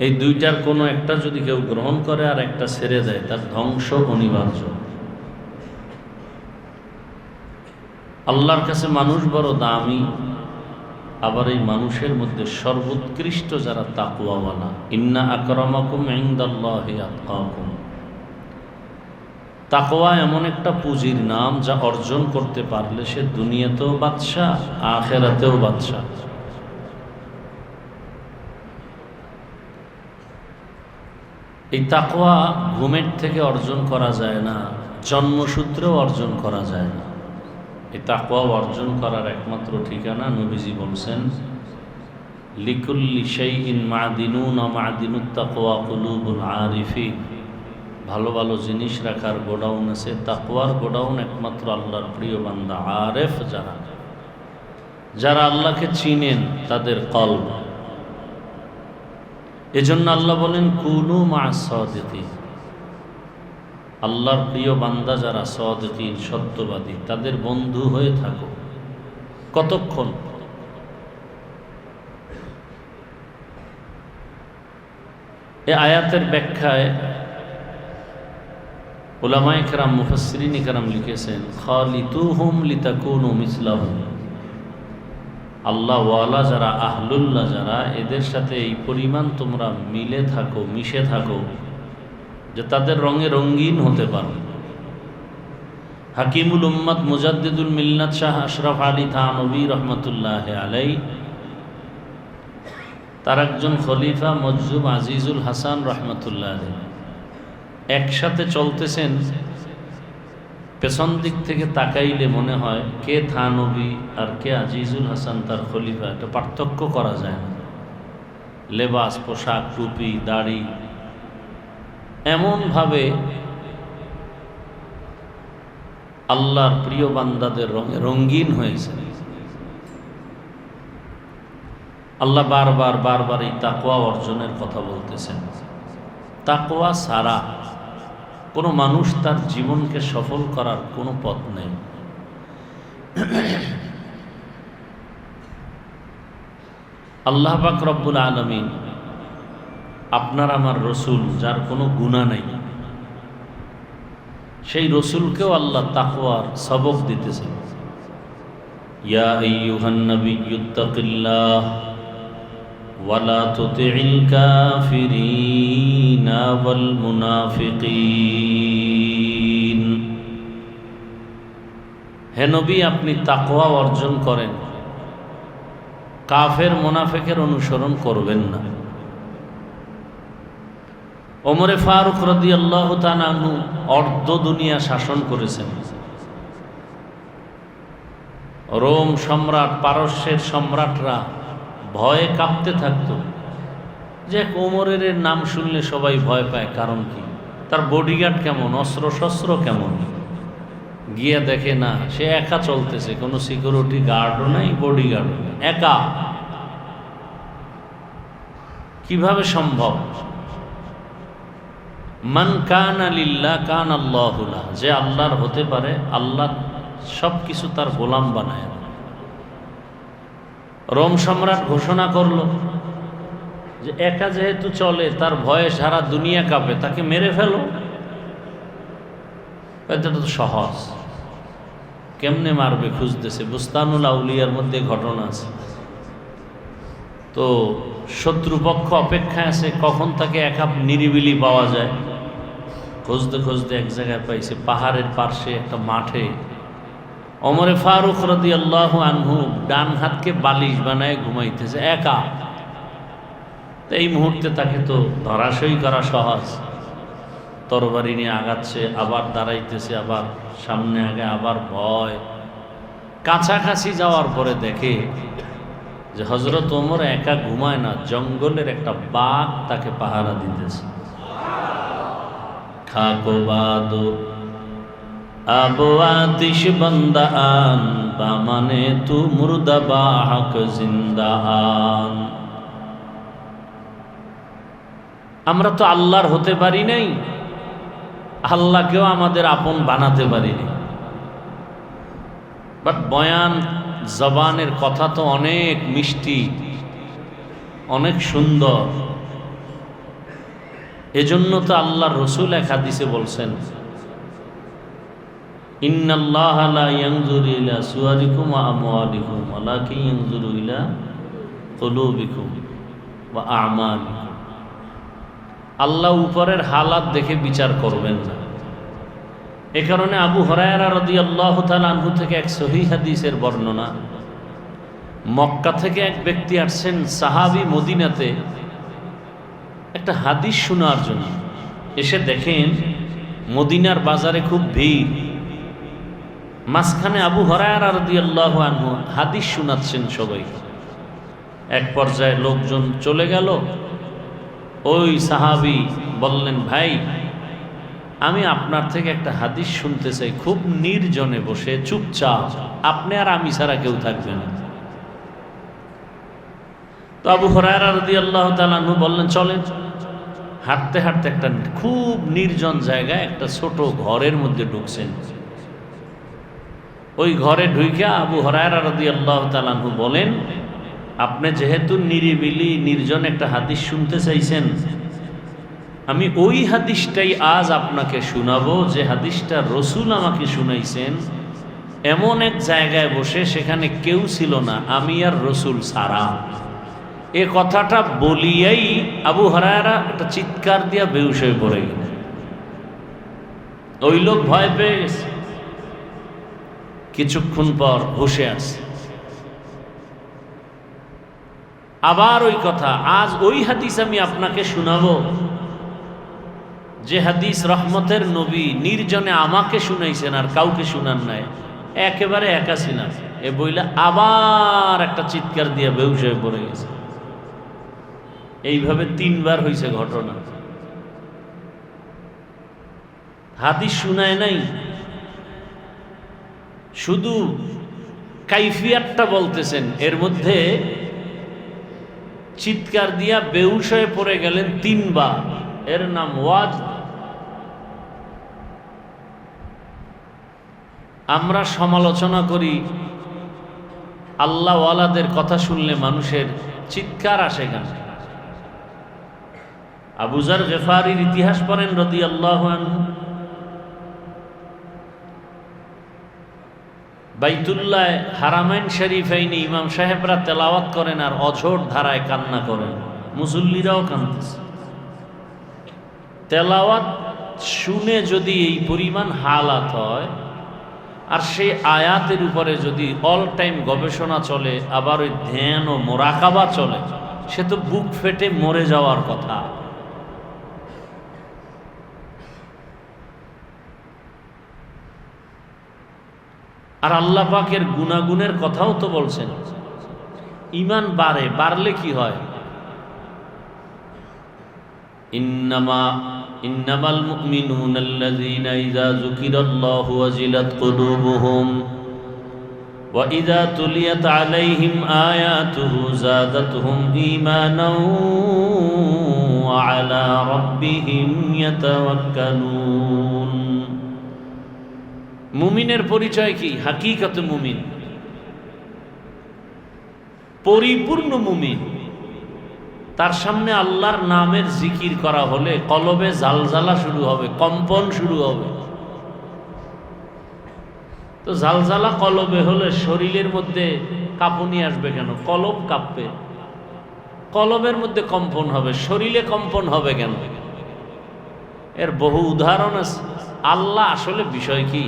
এই দুইটার কোনো একটা যদি কেউ গ্রহণ করে আর একটা ছেড়ে দেয়, তার ধ্বংস অনিবার্য। আল্লাহর কাছে মানুষ বড় দামি, আবার এই মানুষের মধ্যে সর্বোৎকৃষ্ট যারা তাকওয়াওয়ালা। ইন্না আকরামাকুম ইনদাল্লাহি আতকাকুম। তাকওয়া এমন একটা পুঁজির নাম, যা অর্জন করতে পারলে সে দুনিয়াতেও বাদশাহ, আখিরাতেও বাদশাহ। এই তাকওয়া ঘুমের থেকে অর্জন করা যায় না, জন্মসূত্রেও অর্জন করা যায় না। এই তাকওয়া অর্জন করার একমাত্র ঠিকানা, নবীজি বলছেন, লিকুল্লি শাইইন মাদিনুন ওয়া মাদিনুত তাকওয়া কুলুবুল আরিফিন। ভালো ভালো জিনিস রাখার গোডাউন আছে, তাকওয়ার গোডাউন একমাত্র আল্লাহর প্রিয় বান্দা আরেফ যারা, যারা আল্লাহকে চিনেন, তাদের কলব। এজন্য আল্লাহ বলেন কুনু মা'আস সাদিকিন। আল্লাহর প্রিয় বান্দা যারা সাদিকিন, সত্যবাদী, তাদের বন্ধু হয়ে থাকো। কতক্ষণ? এই আয়াতের ব্যাখ্যায় উলামায়ে কেরাম, মুফাসসিরিনে কেরাম লিখেছেন, খালিতুহুম লিতাকুনু মিসলাহুম। আল্লাহ ওয়ালা যারা, আহলুল্লাহ যারা, এদের সাথে এই পরিমাণ তোমরা মিলে থাকো, মিশে থাকো, যে তাদের রঙে রঙিন হতে পারো। হাকিমুল উম্মাত মুজাদ্দিদুল মিল্লাত শাহ আশরাফ আলী থানভী রহমতুল্লাহ আলাইহি, তার একজন খলিফা মজজুব আজিজুল হাসান রহমতুল্লাহ আলাইহি একসাথে চলতেছেন। পেছন দিক থেকে তাকাইলে মনে হয় কে থানভী আর কে আজিজুল হাসান, তার খলিফা, এটা পার্থক্য করা যায় না। লেবাস, পোশাক, টুপি, দাড়ি, এমনভাবে আল্লাহর প্রিয় বান্দাদের রঙে রঙিন হয়েছে। আল্লাহ বারবার বারবার এই তাকওয়া অর্জনের কথা বলতেছেন। তাকওয়া ছাড়া কোনো মানুষ তার জীবনকে সফল করার কোনো পথ নেই। আল্লাহ পাক রব্বুল আলামিন আপনার আমার রসুল, যার কোনো গুনাহ নেই, সেই রসুলকেও আল্লাহ তাকওয়ার সবক দিতেছেন। ইয়া আইয়ুহান নাবিয়্যুত্তাকিল্লাহ ওয়ালা তুতি'ল কাফিরিনা ওয়াল মুনাফিকিন। হে নবী, আপনি তাকওয়া অর্জন করেন, কাফের মুনাফিকের অনুসরণ করবেন না। ওমরে ফারুক রাদিয়াল্লাহু তাআলা আনহু অর্ধ দুনিয়া শাসন করেছেন। রোম সম্রাট, পারস্যের সম্রাটরা ভয়ে কাঁপতে থাকত। যে ওমরের নাম শুনলে সবাই ভয় পায়, কারণ কি? তার বডিগার্ড কেমন, অস্ত্র শস্ত্র কেমন। গিয়ে দেখে না, সে একা চলতেছে, কোনো সিকিউরিটি গার্ডও নাই, বডিগার্ডও নেই, একা। কিভাবে সম্ভব? মান কানা লিল্লাহ কানা আল্লাহু লাহু। যে আল্লাহর হতে পারে, আল্লাহ সব কিছু তার গোলাম বানায়। রোম সম্রাট ঘোষণা করল যে একা যেহেতু চলে, তার ভয়ে সারা দুনিয়া কাঁপে, তাকে মেরে ফেলো। এটা তো সহজ। কেমনে মারবে খুঁজতেছে। বুস্তানুল আউলিয়ার মধ্যে ঘটনা আছে। তো শত্রুপক্ষ অপেক্ষায় আছে কখন তাকে একা নিরিবিলি পাওয়া যায়। খুঁজতে খুঁজতে এক জায়গায় পাইছে, পাহাড়ের পার্শ্বে একটা মাঠে। ওমরে ফারুক রাদিয়াল্লাহু আনহু ডান হাতকে বালিশ বানায় ঘুমাইতেছে একা। তো এই মুহূর্তে তাকে তো ধরাশয়ী করা সহজ। তরবারি নিয়ে আগাচ্ছে, আবার দাঁড়াইতেছে, আবার সামনে আগে, আবার ভয়। কাছাকাছি যাওয়ার পরে দেখে যে হযরত ওমর একা ঘুমায় না, জঙ্গলের একটা বাঘ তাকে পাহারা দিতেছে। খাকো বাদো আবো আতিশ বান্দা আন, বামানে তু মুর্দা বাহক জিন্দা আন। আমরা তো আল্লাহর হতে পারি নাই, আল্লাহকেও আমাদের আপন বানাতে পারিনি। বাট বয়ান, জবানের কথা তো অনেক মিষ্টি, অনেক সুন্দর, এজন্য তো আল্লাহর রসুল এক হাদিসে বলছেন, ইন্নাল্লাহা লা ইয়ানজুরু ইলা সুওয়ারিকুম ওয়া আমওয়ালিকুম ওয়ালাকিন ইয়ানজুরু ইলা কুলুবিকুম ওয়া আমালিকুম। আল্লাহ উপরের হালাত দেখে বিচার করবেন না। এ কারণে আবু হুরায়রা রাদিয়াল্লাহু তাআলা আনহু থেকে এক সহিহ হাদিসের বর্ণনা, মক্কা থেকে এক ব্যক্তি আসছেন সাহাবী মদিনাতে একটা হাদিস শোনার জন্য। এসে দেখেন মদিনার বাজারে খুব ভিড়, মাঝখানে আবু হুরায়রা রাদিয়াল্লাহু আনহু হাদিস শোনাচ্ছেন সবাই। এক পর্যায়ে লোকজন চলে গেল। ওই সাহাবী বললেন, ভাই আমি আপনার থেকে একটা হাদিস শুনতে চাই, খুব নির্জনে বসে চুপচাপ, আপনি আর আমি ছাড়া কেউ থাকবে না। তো আবু হুরায়রা রাদিয়াল্লাহু তাআলা আনহু বললেন, চলেন। হাঁটতে হাঁটতে একটা খুব নির্জন জায়গায় একটা ছোট ঘরের মধ্যে ঢুকছেন। ওই ঘরে ঢুইকা আবু হুরায়রা রাদিয়াল্লাহু তাআলা আনহু বলেন, আপনি যেহেতু নিরিবিলি নির্জন একটা হাদিস শুনতে চাইছেন, আমি ওই হাদিসটাই আজ আপনাকে শোনাবো যে হাদিসটা রসুল আমাকে শুনাইছেন, এমন এক জায়গায় বসে, সেখানে কেউ ছিল না, আমি আর রসুল ছাড়া। এ কথাটা বলিয়াই আবু হুরায়রা একটা চিৎকার দিয়া বেহুশ হয়ে পড়ে গেল। ওই লোক ভয় পেয়ে গেছে। কিছুক্ষণ পর হুঁশে আসে। আবার ওই কথা, আজ ওই হাদিস আমি আপনাকে শোনাবো যে হাদিস রহমতের নবী নির্জনে আমাকে শুনাইছেন আর কাউকে শুনান নাই, একেবারে একা ছিলাম। এ বইলে আবার একটা চিৎকার দিয়ে বেহুশ হয়ে পড়ে গেছে। এইভাবে 3 বার হয়েছে ঘটনা। হাদিস শুনায় নাই, শুধু কাইফিয়াতটা বলতেছেন, এর মধ্যে চিৎকার দিয়া বেহুশ হয়ে পড়ে গেলেন 3 বার। এর নাম ওয়াজ। আমরা সমালোচনা করি, আল্লাহ ওয়ালাদের কথা শুনলে মানুষের চিৎকার আসে কেন? আবু যার গিফারির ইতিহাস পড়েন রাদিয়াল্লাহু আনহু। বাইতুল্লাহ হারামাইন শরীফাইনে ইমাম সাহেবরা তেলাওয়াত করেন আর অঝোর ধারায় কান্না করেন, মুসল্লিরাও কাঁদতেছে। তেলাওয়াত শুনে যদি এই পরিমাণ হালাত হয়, আর সেই আয়াতের উপরে যদি অল টাইম গবেষণা চলে, আবার ওই ধ্যান ও মোরাকাবা চলে, সে তো বুক ফেটে মরে যাওয়ার কথা। আর আল্লাহ পাকের গুনাগুনের কথাও তো বলছেন। ঈমান বাড়লে কি হয়? ইন্নামাল মুমিনুনা আল্লাযীনা ইযা যুকিরাল্লাহু ওয়াজিলাত কুলুবুহুম ওয়া ইযা তুলিয়াত আলাইহিম আয়াতুহু যাদাতুহুম ঈমানাও ওয়া আলা রাব্বিহিম ইয়াতাওয়াক্কালুন। মুমিনের পরিচয় কি? হাকিকতে মুমিন, পরিপূর্ণ মুমিন। তার সামনে আল্লাহর নামের জিকির করা হলে কলবে জালজালা শুরু হবে, কম্পন শুরু হবে। তো জালজালা কলবে হলে শরীরের মধ্যে কাঁপুনি আসবে কেন? কলব কাঁপবে, কলবের মধ্যে কম্পন হবে, শরীরে কম্পন হবে কেন? এর বহু উদাহরণ আছে। আল্লাহ আসলে বিষয় কি?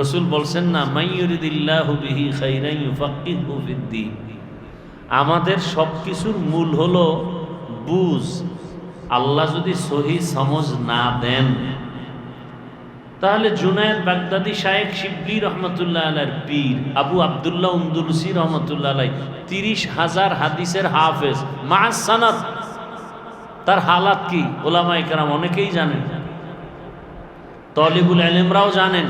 রসুল বলছেন না, মাইয়ুরিদিল্লাহু বিহি খাইরান ইউফাক্কিহু ফিদ্দীন। আমাদের সব কিছুর মূল হলো বুঝ। আল্লাহ যদি সহি সমঝ না দেন, তাহলে জুনায়েদ বাগদাদি শায়েখ শিবলি রহমতুল্লাহ আলাইহির পীর আবু আব্দুল্লাহ উন্দুলুসি রহমতুল্লাহ আলাইহি 30,000 হাদিসের হাফেজ মা'আস সানাদ, তার হালাত কি ওলামায়ে কেরাম অনেকেই জানেন, তালিবুল ইলমরাও জানেন।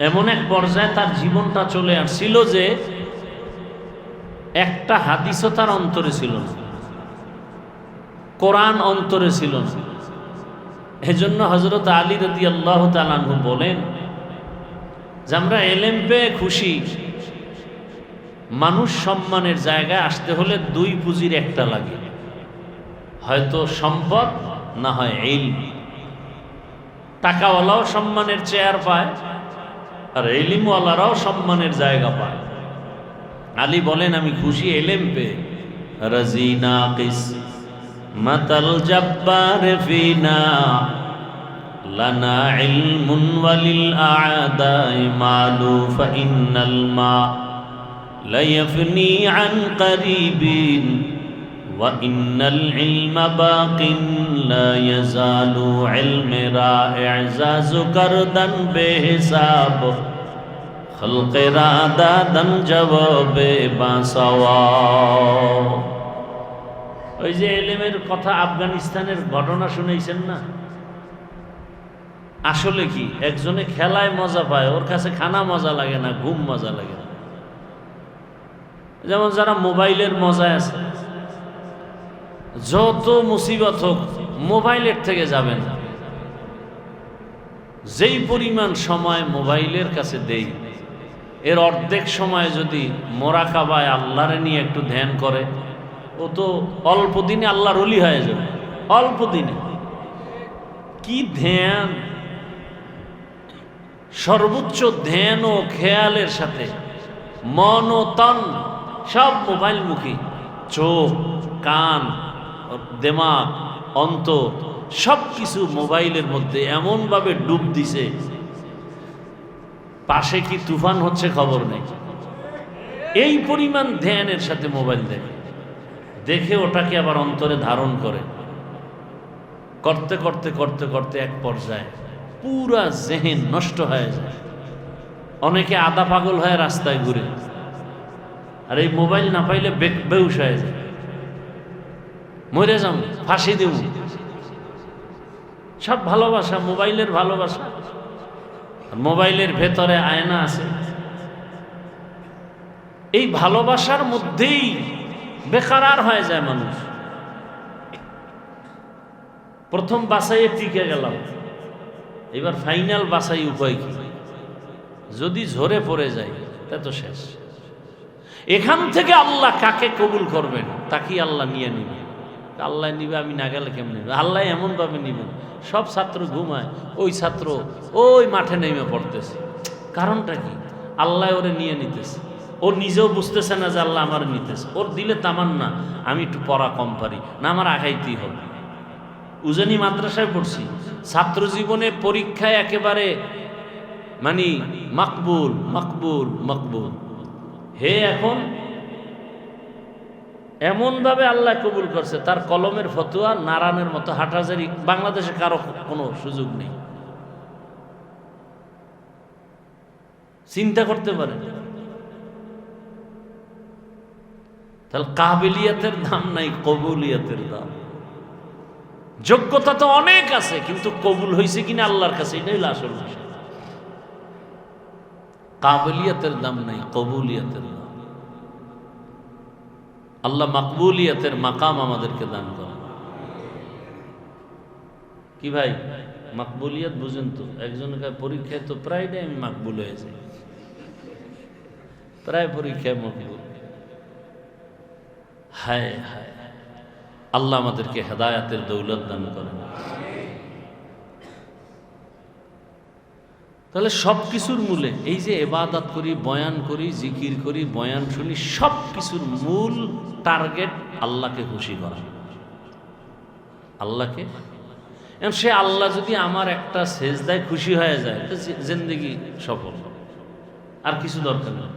এমন এক পর্যায়ে তার জীবনটা চলে আসছিল যে একটা হাদিসও তার অন্তরে ছিল না, কোরআন অন্তরে ছিল না। এজন্য হযরত আলী রাদিয়াল্লাহু তাআলা আনহু বলেন যে আমরা ইলম পেয়ে খুশি, মানুষ সম্মানের জায়গায় আসতে হলে 2 পুঁজির একটা লাগে, হয়তো সম্পদ, না হয় ইলম। টাকাওয়ালাও সম্মানের চেয়ার পায়, আর ইলমওয়ালারাও সম্মানের জায়গা পায়। আলী বলেন, আমি খুশি ইলম পেয়ে। রাজিনা কিস মাতাল জাব্বার ফিনা লানা ইলমুন ওয়ালিল আ'দাই মালু ফাইন্নাল মা লা ইয়াফনি আন করিবিন ওয়া ইন্নাল ইলমা বাকিন লা ইয়াজালু ইলমি রা'ইজাজু কারদান বেহিসাব খলকে রাদাদান জবাবে বাসাওয়া। ওই যে ইলমের কথা, আফগানিস্তানের ঘটনা শুনেছেন না? আসলে কি, একজনে খেলায় মজা পায়, ওর কাছে খানা মজা লাগে না, ঘুম মজা লাগে না। যেমন যারা মোবাইলের মজায় আছে, যত মুসিবত হোক মোবাইলের থেকে যাবে না। যেই পরিমাণ সময় মোবাইলের কাছে দেই, এর অর্ধেক সময় যদি মোরাকাবায় আল্লাহরে নিয়ে একটু ধ্যান করে, ও তো অল্প দিনে আল্লাহর ওলি হয়ে যাবে। অল্প দিনে কি ধ্যান, সর্বোচ্চ ধ্যান ও খেয়ালের সাথে মন ও তন সব মোবাইল মুখী। চোখ, কান, দিমাগ, অন্তর সব কিছু মোবাইলের মধ্যে এমনভাবে ডুব দিছে, পাশে কি তুফান হচ্ছে খবর নেই। এই পরিমাণ ধ্যানের সাথে মোবাইল দেখে ওটাকে আবার অন্তরে ধারণ করে, করতে করতে করতে করতে এক পর্যায়ে পুরা জেহেন নষ্ট হয়ে যায়। অনেকে আধা পাগল হয়ে রাস্তায় ঘুরে, আর এই মোবাইল না পাইলে বেহুশ হয়ে যায়। মরে যাম, ফাঁসি দিব। সব ভালোবাসা, মোবাইলের ভালোবাসা। মোবাইলের ভেতরে আয়না আছে। এই ভালোবাসার মধ্যেই বেকারার হয়ে যায় মানুষ। প্রথম বাছাইয়ে টিকে গেলাম, এবার ফাইনাল বাছাই উপায় কি? যদি ঝরে পড়ে যায় তা তো শেষ। এখান থেকে আল্লাহ কাকে কবুল করবেন তাকেই আল্লাহ নিয়ে নিবে। আল্লাহ নিবে, আমি না গেলে কেমন নিবে? আল্লাহ এমনভাবে নিবেন, সব ছাত্র ঘুমায়, ওই ছাত্র ওই মাঠে নেমে পড়তেছে। কারণটা কি? আল্লাহ ওরে নিয়ে নিতেছে। ও নিজেও বুঝতেছে না যে আল্লাহ আমার নিতেছে। ওর দিলে তামান্না আমি একটু পড়া কম পারি না, আমার আগাইতেই হবে। উজানি মাদ্রাসায় পড়ছি, ছাত্র জীবনে পরীক্ষায় একেবারে মানে মাকবুল মাকবুল মাকবুল। হে এখন এমনভাবে আল্লাহ কবুল করছে, তার কলমের ফতোয়া নারায়ণের মতো হাঁটাজারি বাংলাদেশে কারো কোনো সুযোগ নেই। চিন্তা করতে পারে। তাহলে কাবিলিয়াতের দাম নাই, কবুলিয়াতের দাম। যোগ্যতা তো অনেক আছে, কিন্তু কবুল হয়েছে কিনা আল্লাহর কাছে, এটাই হলো আসল বিষয়। কাবিলিয়াতের দাম নাই, কবুলিয়াতের দাম। আল্লাহ মাকবুলিয়াতের মাকাম আমাদেরকে দান করে। কি ভাই, মাকবুলিয়াত বুঝেন তো? একজনের পরীক্ষায় তো প্রায় টাইম মাকবুল হয়ে যায়, প্রায় পরীক্ষায় মকবুল। হায় হায়, আল্লাহ আমাদেরকে হেদায়াতের দৌলত দান করেন। তাহলে সব কিছুর মূলে এই যে ইবাদত করি, বয়ান করি, জিকির করি, বয়ান শুনি, সব কিছুর মূল টার্গেট আল্লাহকে খুশি করা। আল্লাহকে, সে আল্লাহ যদি আমার একটা সেজদায় খুশি হয়ে যায়, তো জিন্দেগি সফল, আর কিছু দরকার নেই।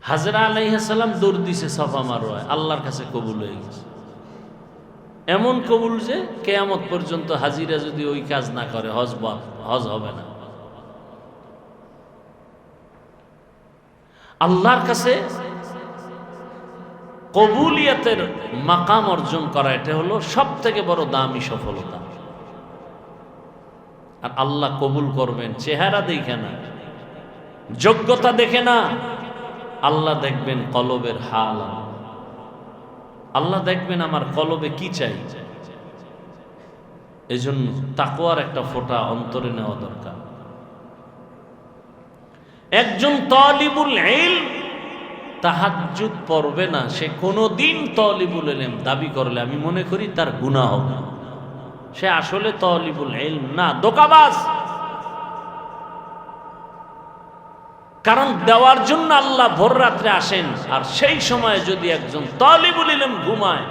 হাজরা আলাইহিস সালাম দৌড় দিছে সাফা মারওয়ায়, আল্লাহর কাছে কবুল হয়ে গেছে। এমন কবুল যে কিয়ামত পর্যন্ত হাজিরা যদি ওই কাজ না করে হজ হবে না। আল্লাহর কাছে কবুলিয়াতের মাকাম অর্জন করা, এটা হলো সব থেকে বড় দামি সফলতা। আর আল্লাহ কবুল করবেন চেহারা দেখে না, যোগ্যতা দেখে না, আল্লাহ দেখবেন কলবের হাল। আল্লাহ দেখবেন আমার কলবে কি চাই। এজন্য তাকওয়ার একটা ফোঁটা অন্তরে নেওয়া দরকার। একজন তালিবুল ইলম তাহাজ্জুদ পড়বে না, সে কোনোদিন তলিবুল ইলম দাবি করলে আমি মনে করি তার গুনাহ হবে। সে আসলে তলিবুল ইলম না, ধোঁকাবাজ। কারণ দেওয়ার জন্য আল্লাহ ভোর রাত্রে আসেন, আর সেই সময় যদি একজন তলিবুল ইলম ঘুমায়,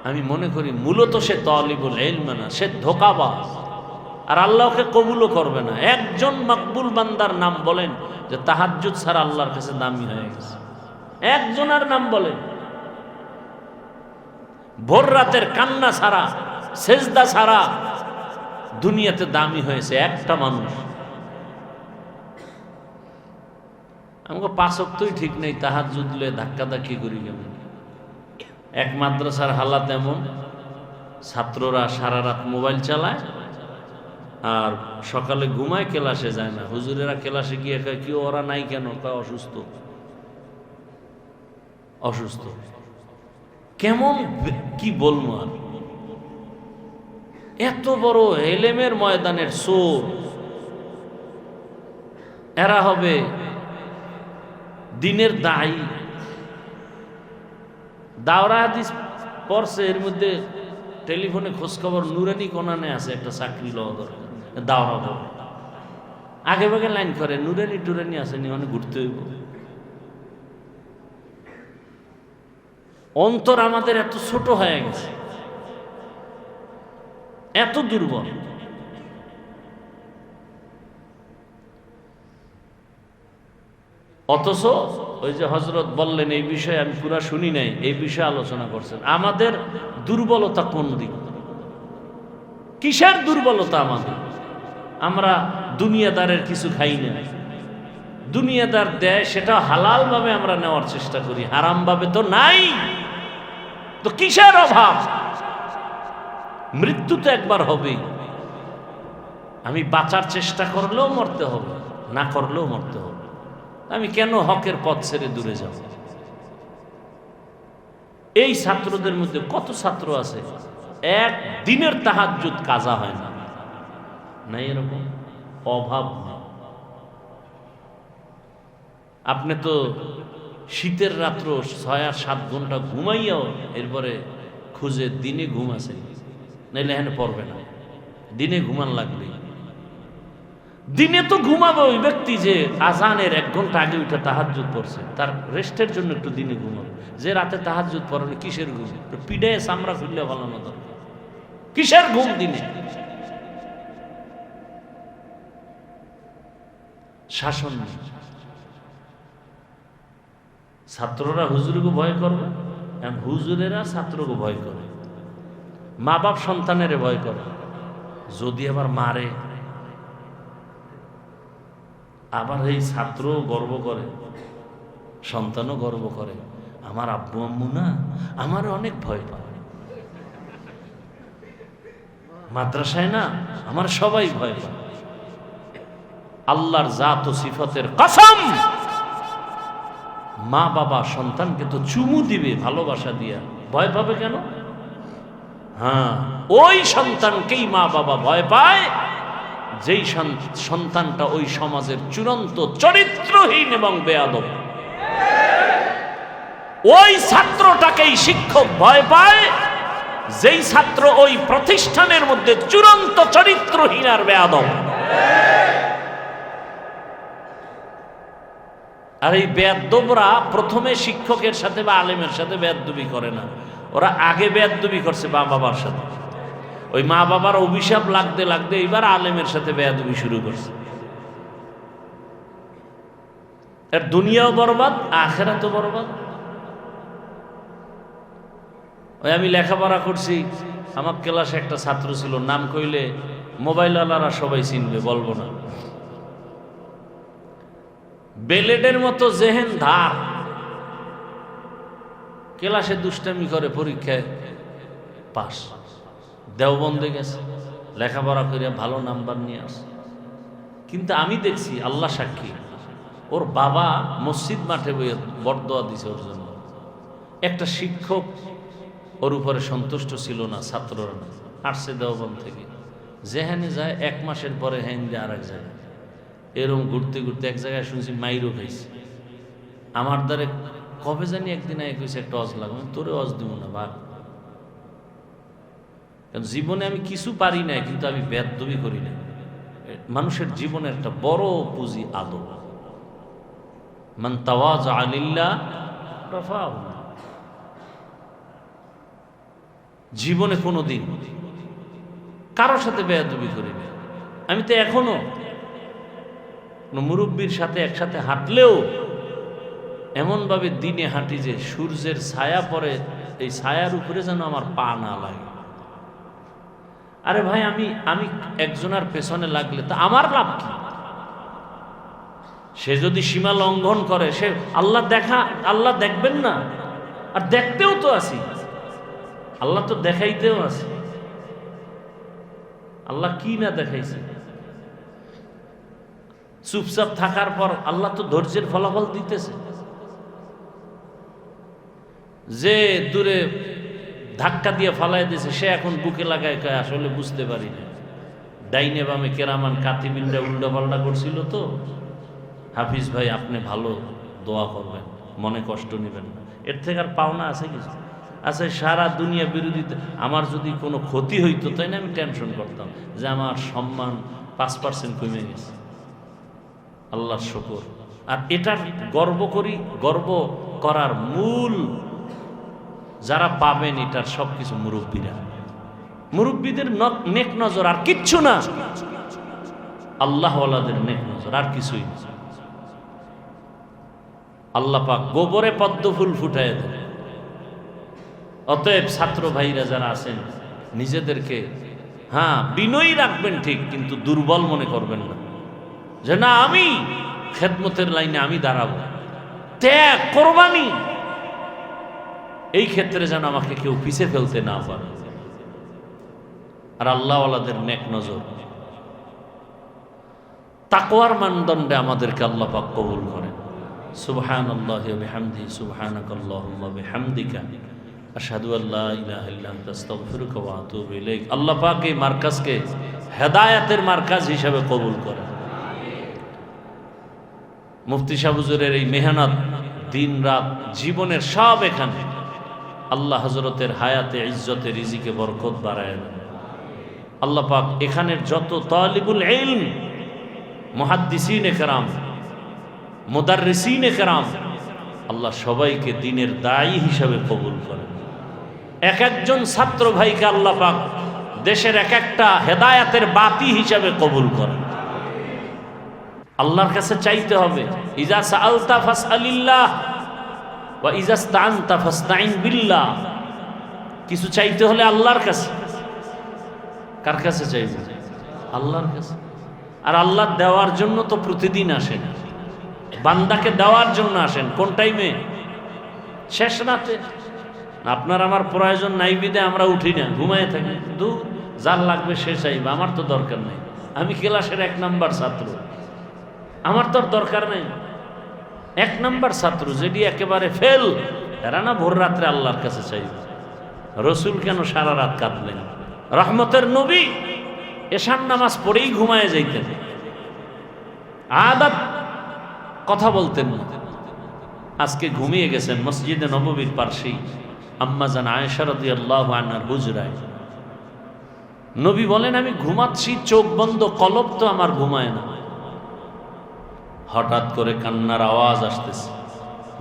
আমি মনে করি মূলত সে তলিবুল ইলম না, সে ধোঁকাবাজ, আর আল্লাহকে কবুলও করবে না। একজন মকবুল বান্দার নাম বলেন যে তাহাজ্জুদ ছাড়া আল্লাহর কাছে দামি হয়ে গেছে, একজনের নাম বলেন। ভোর রাতের কান্না ছাড়া, সেজদা ছাড়া দুনিয়াতে দামি হয়েছে একটা মানুষ। আমাকে 5 ওয়াক্তই ঠিক নেই, তাহাজ্জুদ লয়ে ধাক্কা ধাক্কি করি কেমন। এক মাদ্রাসার হালাত এমন, ছাত্ররা সারা রাত মোবাইল চালায় আর সকালে ঘুমায়, ক্লাসে যায় না। হুজুরেরা ক্লাসে গিয়ে কয় কি ওরা নাই কেন? কয় অসুস্থ। অসুস্থ কেমন কি বলবো আর। এত বড় এলেমের ময়দানের চোর এরা হবে দিনের দায়ী। দাওরা হাদিস পড়ছে, এর মধ্যে টেলিফোনে খোঁজখবর নুরানি কোনানে আছে একটা চাকরি লওয়া দরকার, দাওরা হবে। আগে ভাগে লাইন করে নুরানি টুরানি আসেনি, মানে ঘুরতে হইব। অন্তর আমাদের এত ছোট হয়ে গেছে, এত দুর্বল। অথচ ওই যে হযরত বললেন, এই বিষয়ে আমি পুরা শুনি নাই, এই বিষয়ে আলোচনা করছেন। আমাদের দুর্বলতা কোন দিক? কিসের দুর্বলতা আমাদের? আমরা দুনিয়াদারের কিছু খাই না, দুনিয়াদার দেয় সেটা হালাল ভাবে আমরা নেওয়ার চেষ্টা করি, হারাম ভাবে তো নাই। তো কিসের অভাব? মৃত্যু তো একবার হবেই। আমি বাঁচার চেষ্টা করলেও মরতে হবে, না করলেও মরতে হবে। আমি কেন হকের পথ ছেড়ে দূরে যাব? এই ছাত্রদের মধ্যে কত ছাত্র আছে এক দিনের তাহাজ্জুদ কাজা হয় না, নাই এরকম অভাব নেই। আপনি তো শীতের রাত্র 6 আর 7 ঘন্টা ঘুমাইয়াও এরপরে খুঁজে দিনে ঘুম আছে, নাইলে এখানে পড়বে না। দিনে ঘুমান লাগবে। দিনে তো ঘুমাবে ওই ব্যক্তি যে আজানের 1 ঘন্টা আগে উঠে তাহাজ্জুদ পড়ছে, তার রেস্টের জন্য একটু দিনে ঘুমাবে। যে রাতে তাহাজ্জুদ পড়ে কিসের ঘুম? পিডায় চামড়া খুললে ভালো না, কিসের ঘুম দিনে? শাসন নেই। ছাত্ররা হুজুরকে ভয় করবে, হুজুরেরা ছাত্রকে ভয় করে, মা বাপ সন্তানের ভয় করে। যদি আবার মারে, আবার এই ছাত্র গর্ব করে, সন্তানও গর্ব করে, আমার আব্বু আম্মু না আমার অনেক ভয় পায়, মাদ্রাসায় না আমার সবাই ভয় পায়। আল্লাহর জাত ও সিফতের কসম, মা বাবা সন্তানকে তো চুমু দিবে ভালোবাসা দিয়া, ভয় পাবে কেন? হ্যাঁ, ওই সন্তানকেই মা বাবা ভয় পায় যেই সন্তানটা ওই সমাজের চূড়ান্ত চরিত্রহীন এবং বেয়াদব। ওই ছাত্রটাকেই শিক্ষক ভয় পায় যেই ছাত্র ওই প্রতিষ্ঠানের মধ্যে চূড়ান্ত চরিত্রহীন আর বেয়াদব। আর এই বেয়াদবরা প্রথমে শিক্ষকের সাথে বা আলেমের সাথে বেয়াদবি করে না, ওরা আগে বেয়াদবি করছে মা বাবার সাথে। ওই মা বাবার অভিশাপ লাগতে লাগতে এবার আলেমের সাথে বেয়াদবি শুরু করছে। এর দুনিয়াও বরবাদ, আখিরাতও বরবাদ। ওই আমি লেখাপড়া করছি, আমার ক্লাসে একটা ছাত্র ছিল, নাম কইলে মোবাইলওয়ালারা সবাই চিনবে, বলবো না। বেলেডের মতো জেহেন ধার, ক্লাসে দুষ্টামি করে, পরীক্ষায় পাস, দেওবন্দে গেছে, লেখাপড়া করে ভালো নাম্বার নিয়ে আসে। কিন্তু আমি দেখছি, আল্লাহ সাক্ষী, ওর বাবা মসজিদ মাঠে বরদোয়া দিছে ওর জন্য। একটা শিক্ষক ওর উপরে সন্তুষ্ট ছিল না, ছাত্ররা না, আসছে দেওবন্দ থেকে, যেখানে যায় 1 মাসের পরে হ্যান দিয়ে আর এক জায়গায়, এরকম ঘুরতে ঘুরতে এক জায়গায় শুনছি মাইরও খাইছে। আমার দ্বারে কবে জানি একদিন আগে কইছে একটা অজ লাগবে, তোরে অজ দিব না ভাগ। কারণ জীবনে আমি কিছু পারি না, কিন্তু আমি বেয়াদবি করি না। মানুষের জীবনে একটা বড় পুঁজি আদব। মান তাওয়াযা লিল্লাহ রাফাহু। জীবনে কোনোদিন কারোর সাথে বেয়াদবি করি না। আমি তো এখনো মুরব্বীর সাথে একসাথে হাঁটলেও এমনভাবে দিনে হাঁটি যে সূর্যের ছায়া পড়ে, এই ছায়ার উপরে যেন আমার পা না লাগে। আরে ভাই, আমি একজনের পেছনে লাগলে তা আমার লাভ কি? সে যদি সীমা লঙ্ঘন করে, সে আল্লাহ দেখবেন না? আর দেখতেও তো আছি, আল্লাহ তো দেখাইতেও আছে। আল্লাহ কি না দেখাইছে? চুপচাপ থাকার পর আল্লাহ তো ধৈর্যের ফলাফল দিতেছে। যে দূরে ধাক্কা দিয়ে ফালাই দিয়েছে, সে এখন বুকে লাগায় কয় আসলে বুঝতে পারি না, ডাইনে বামে কেরামান কাতিবিনরা উল্টা পাল্টা করছিল তো। হাফিজ ভাই, আপনি ভালো দোয়া করবেন, মনে কষ্ট নেবেন না। এর থেকে আর পাওনা আছে কিছু? আছে? সারা দুনিয়া বিরোধিতা। আমার যদি কোনো ক্ষতি হইতো, তাই না আমি টেনশন করতাম যে আমার সম্মান 5% কমে গেছে। আল্লাহর শুকর। আর এটার গর্ব করি। গর্ব করার মূল যারা পাবেন এটার সবকিছু মুরব্বীরা। মুরব্বীদের নেক নজর, আর কিচ্ছু না। আল্লাহওয়ালাদের নেক নজর, আর কিছুই না। আল্লাহ পাক গোবরে পদ্ম ফুল ফুটায় দেন। অতএব ছাত্র ভাইরা যারা আছেন, নিজেদেরকে বিনয়ী রাখবেন ঠিক, কিন্তু দুর্বল মনে করবেন না যে না আমি খেদমতের লাইনে আমি দাঁড়াবো। ত্যাগ, কোরবানি, এই ক্ষেত্রে যেন আমাকে কেউ পিছে ফেলতে না পারে। আর আল্লাহওয়ালাদের নেক নজর, তাকওয়ার মানদণ্ডে আমাদেরকে আল্লাহ পাক কবুল করেন। সুবহানাল্লাহি ওয়া বিহামদিহি, সুবহানাকাল্লাহুম্মা ওয়া বিহামদিকা, আশহাদু আল্লা ইলাহা ইল্লা আনতা আস্তাগফিরুকা ওয়া আতুবু ইলাইক। আল্লাহ পাক এই মার্কাজকে হেদায়েতের মার্কাজ হিসাবে কবুল করেন। মুফতি সাহেব হুজুরের এই মেহনত, দিন রাত, জীবনের সব এখানে আল্লাহ হযরতের হায়াতে, ইজ্জতে, রিজিকে বরকত বাড়ায় দেন। আল্লাহ পাক এখানের যত তালিবুল ইলম, মুহাদ্দিসিনে কেরাম, মুদাররিসিনে কেরাম, আল্লাহ সবাইকে দ্বীনের দায়ী হিসাবে কবুল করেন। এক একজন ছাত্র ভাইকে আল্লাহ পাক দেশের এক একটা হেদায়েতের বাতি হিসাবে কবুল করেন। আল্লাহর কাছে চাইতে হবে। ইজা সাআলতা ফাসআলিল্লাহ ওয়া ইজা ইসতাআনতা ফাসতাইন বিল্লাহ। কিছু চাইতে হলে আল্লাহর কাছে। কার কাছে চাইবে? আল্লাহর কাছে। আর আল্লাহ দেওয়ার জন্য তো প্রতিদিন আসেন, বান্দাকে দেওয়ার জন্য আসেন। কোন টাইমে? শেষ রাতে। আপনার আমার প্রয়োজন নাই বিদে আমরা উঠি না, ঘুমায় থাকি। দূর, যার লাগবে সে চাইবে, আমার তো দরকার নেই। আমি ক্লাসের 1 নাম্বার ছাত্র, আমার তো দরকার নেই। 1 নাম্বার ছাত্র যেটি একেবারে ফেল, এরা না ভোর রাত্রে আল্লাহর কাছে চাইবে। রসুল কেন সারা রাত কাঁদলেন? রহমতের নবী এশার নামাজ পড়েই ঘুমায় যাইতেন। আদাত কথা বলতেন না। আজকে ঘুমিয়ে গেছেন মসজিদে নববীর পার্শ্বেই আম্মা জান আয়েশা রাদিয়াল্লাহু আনহার হুজরায়। নবী বলেন, আমি ঘুমাচ্ছি, চোখ বন্ধ, কলব তো আমার ঘুমায় না। হঠাৎ করে কান্নার আওয়াজ আসতেছে,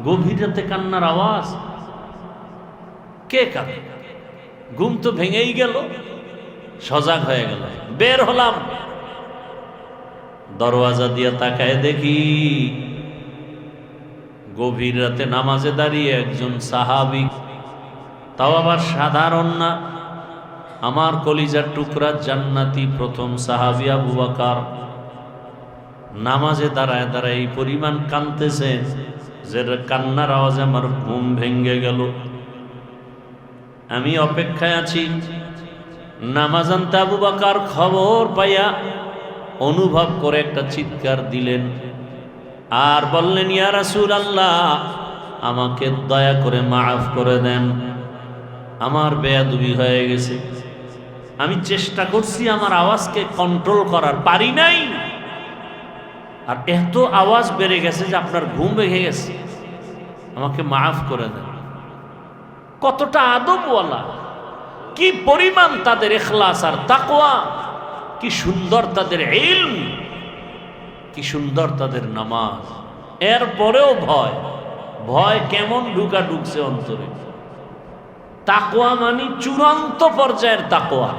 গভীর রাতে কান্নার আওয়াজ। কে কাঁদে? ঘুম তো ভেঙেই গেল। সজাগ হয়ে গেল, বের হলাম। দরওয়াজা দিয়ে তাকায় দেখি গভীর রাতে নামাজে দাঁড়িয়ে একজন সাহাবী, তাও আবার সাধারণ না, আমার কলিজার টুকরা জান্নাতি প্রথম সাহাবী আবু বকর, নামাজে দাঁড়ায় দাঁড়ায় এই পরিমাণ কাঁদতেছেন যে কান্নার আওয়াজে আমার ঘুম ভেঙে গেল। আমি অপেক্ষায় আছি। নামাজ আনতে আবু বকর খবর পাইয়া অনুভব করে একটা চিৎকার দিলেন আর বললেন, ইয়া রাসূলুল্লাহ, আমাকে দয়া করে মাফ করে দেন, আমার বেয়াদবি হয়ে গেছে। আমি চেষ্টা করছি আমার আওয়াজকে কন্ট্রোল করার, পারি নাই। আর এত আওয়াজ বেড়ে গেছে যে আপনার ঘুম ভেঙে গেছে। আমাকে মাফ করে দেন। কতটা আদবওয়ালা, কি পরিমাণ তাদের ইখলাস আর তাকওয়া, কি সুন্দর তাদের ইলম, কি সুন্দর তাদের নামাজ। এরপরেও ভয়, ভয় কেমন ঢুকছে অন্তরে। তাকওয়া মানে চূড়ান্ত পর্যায়ের তাকওয়া।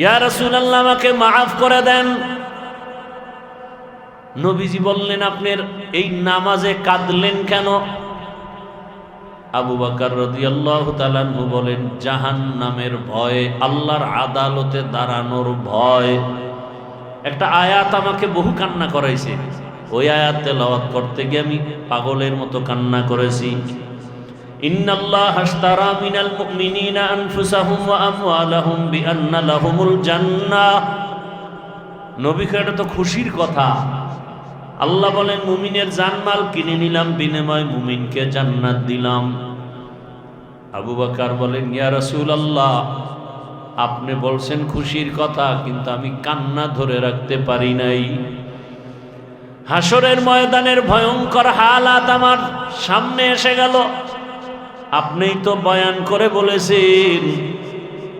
ইয়া রাসূলুল্লাহ আমাকে মাফ করে দেন। নবীজি বললেন, আপনার এই নামাজে কাঁদলেন কেন? আবু বকর রাদিয়াল্লাহু তাআলা আনহু বলেন, জাহান্নামের ভয়ে, আল্লাহর আদালতে দাঁড়ানোর ভয়। একটা আয়াত আমাকে বহু কান্না করাইছে, ওই আয়াত তেলাওয়াত করতে গিয়ে আমি পাগলের মতো কান্না করেছি। ইন্নাল্লাহা আশতারা মিনাল মুমিনিনা আনফুসাহুম ওয়া আমওয়ালাহুম বিআন্না লাহুমুল জান্নাহ। নবীকে এটা তো খুশির কথা। আল্লাহ বলেন, মুমিনের জানমাল কিনে নিলাম, বিনিময়ে মুমিনকে জান্নাত দিলাম। আবু বকর বলেন, ইয়া রাসূলুল্লাহ, আপনি বলছেন খুশির কথা, কিন্তু আমি কান্না ধরে রাখতে পারি নাই। হাসরের ময়দানের ভয়ঙ্কর হালাত আমার সামনে এসে গেল। আপনিই তো বয়ান করে বলেছেন,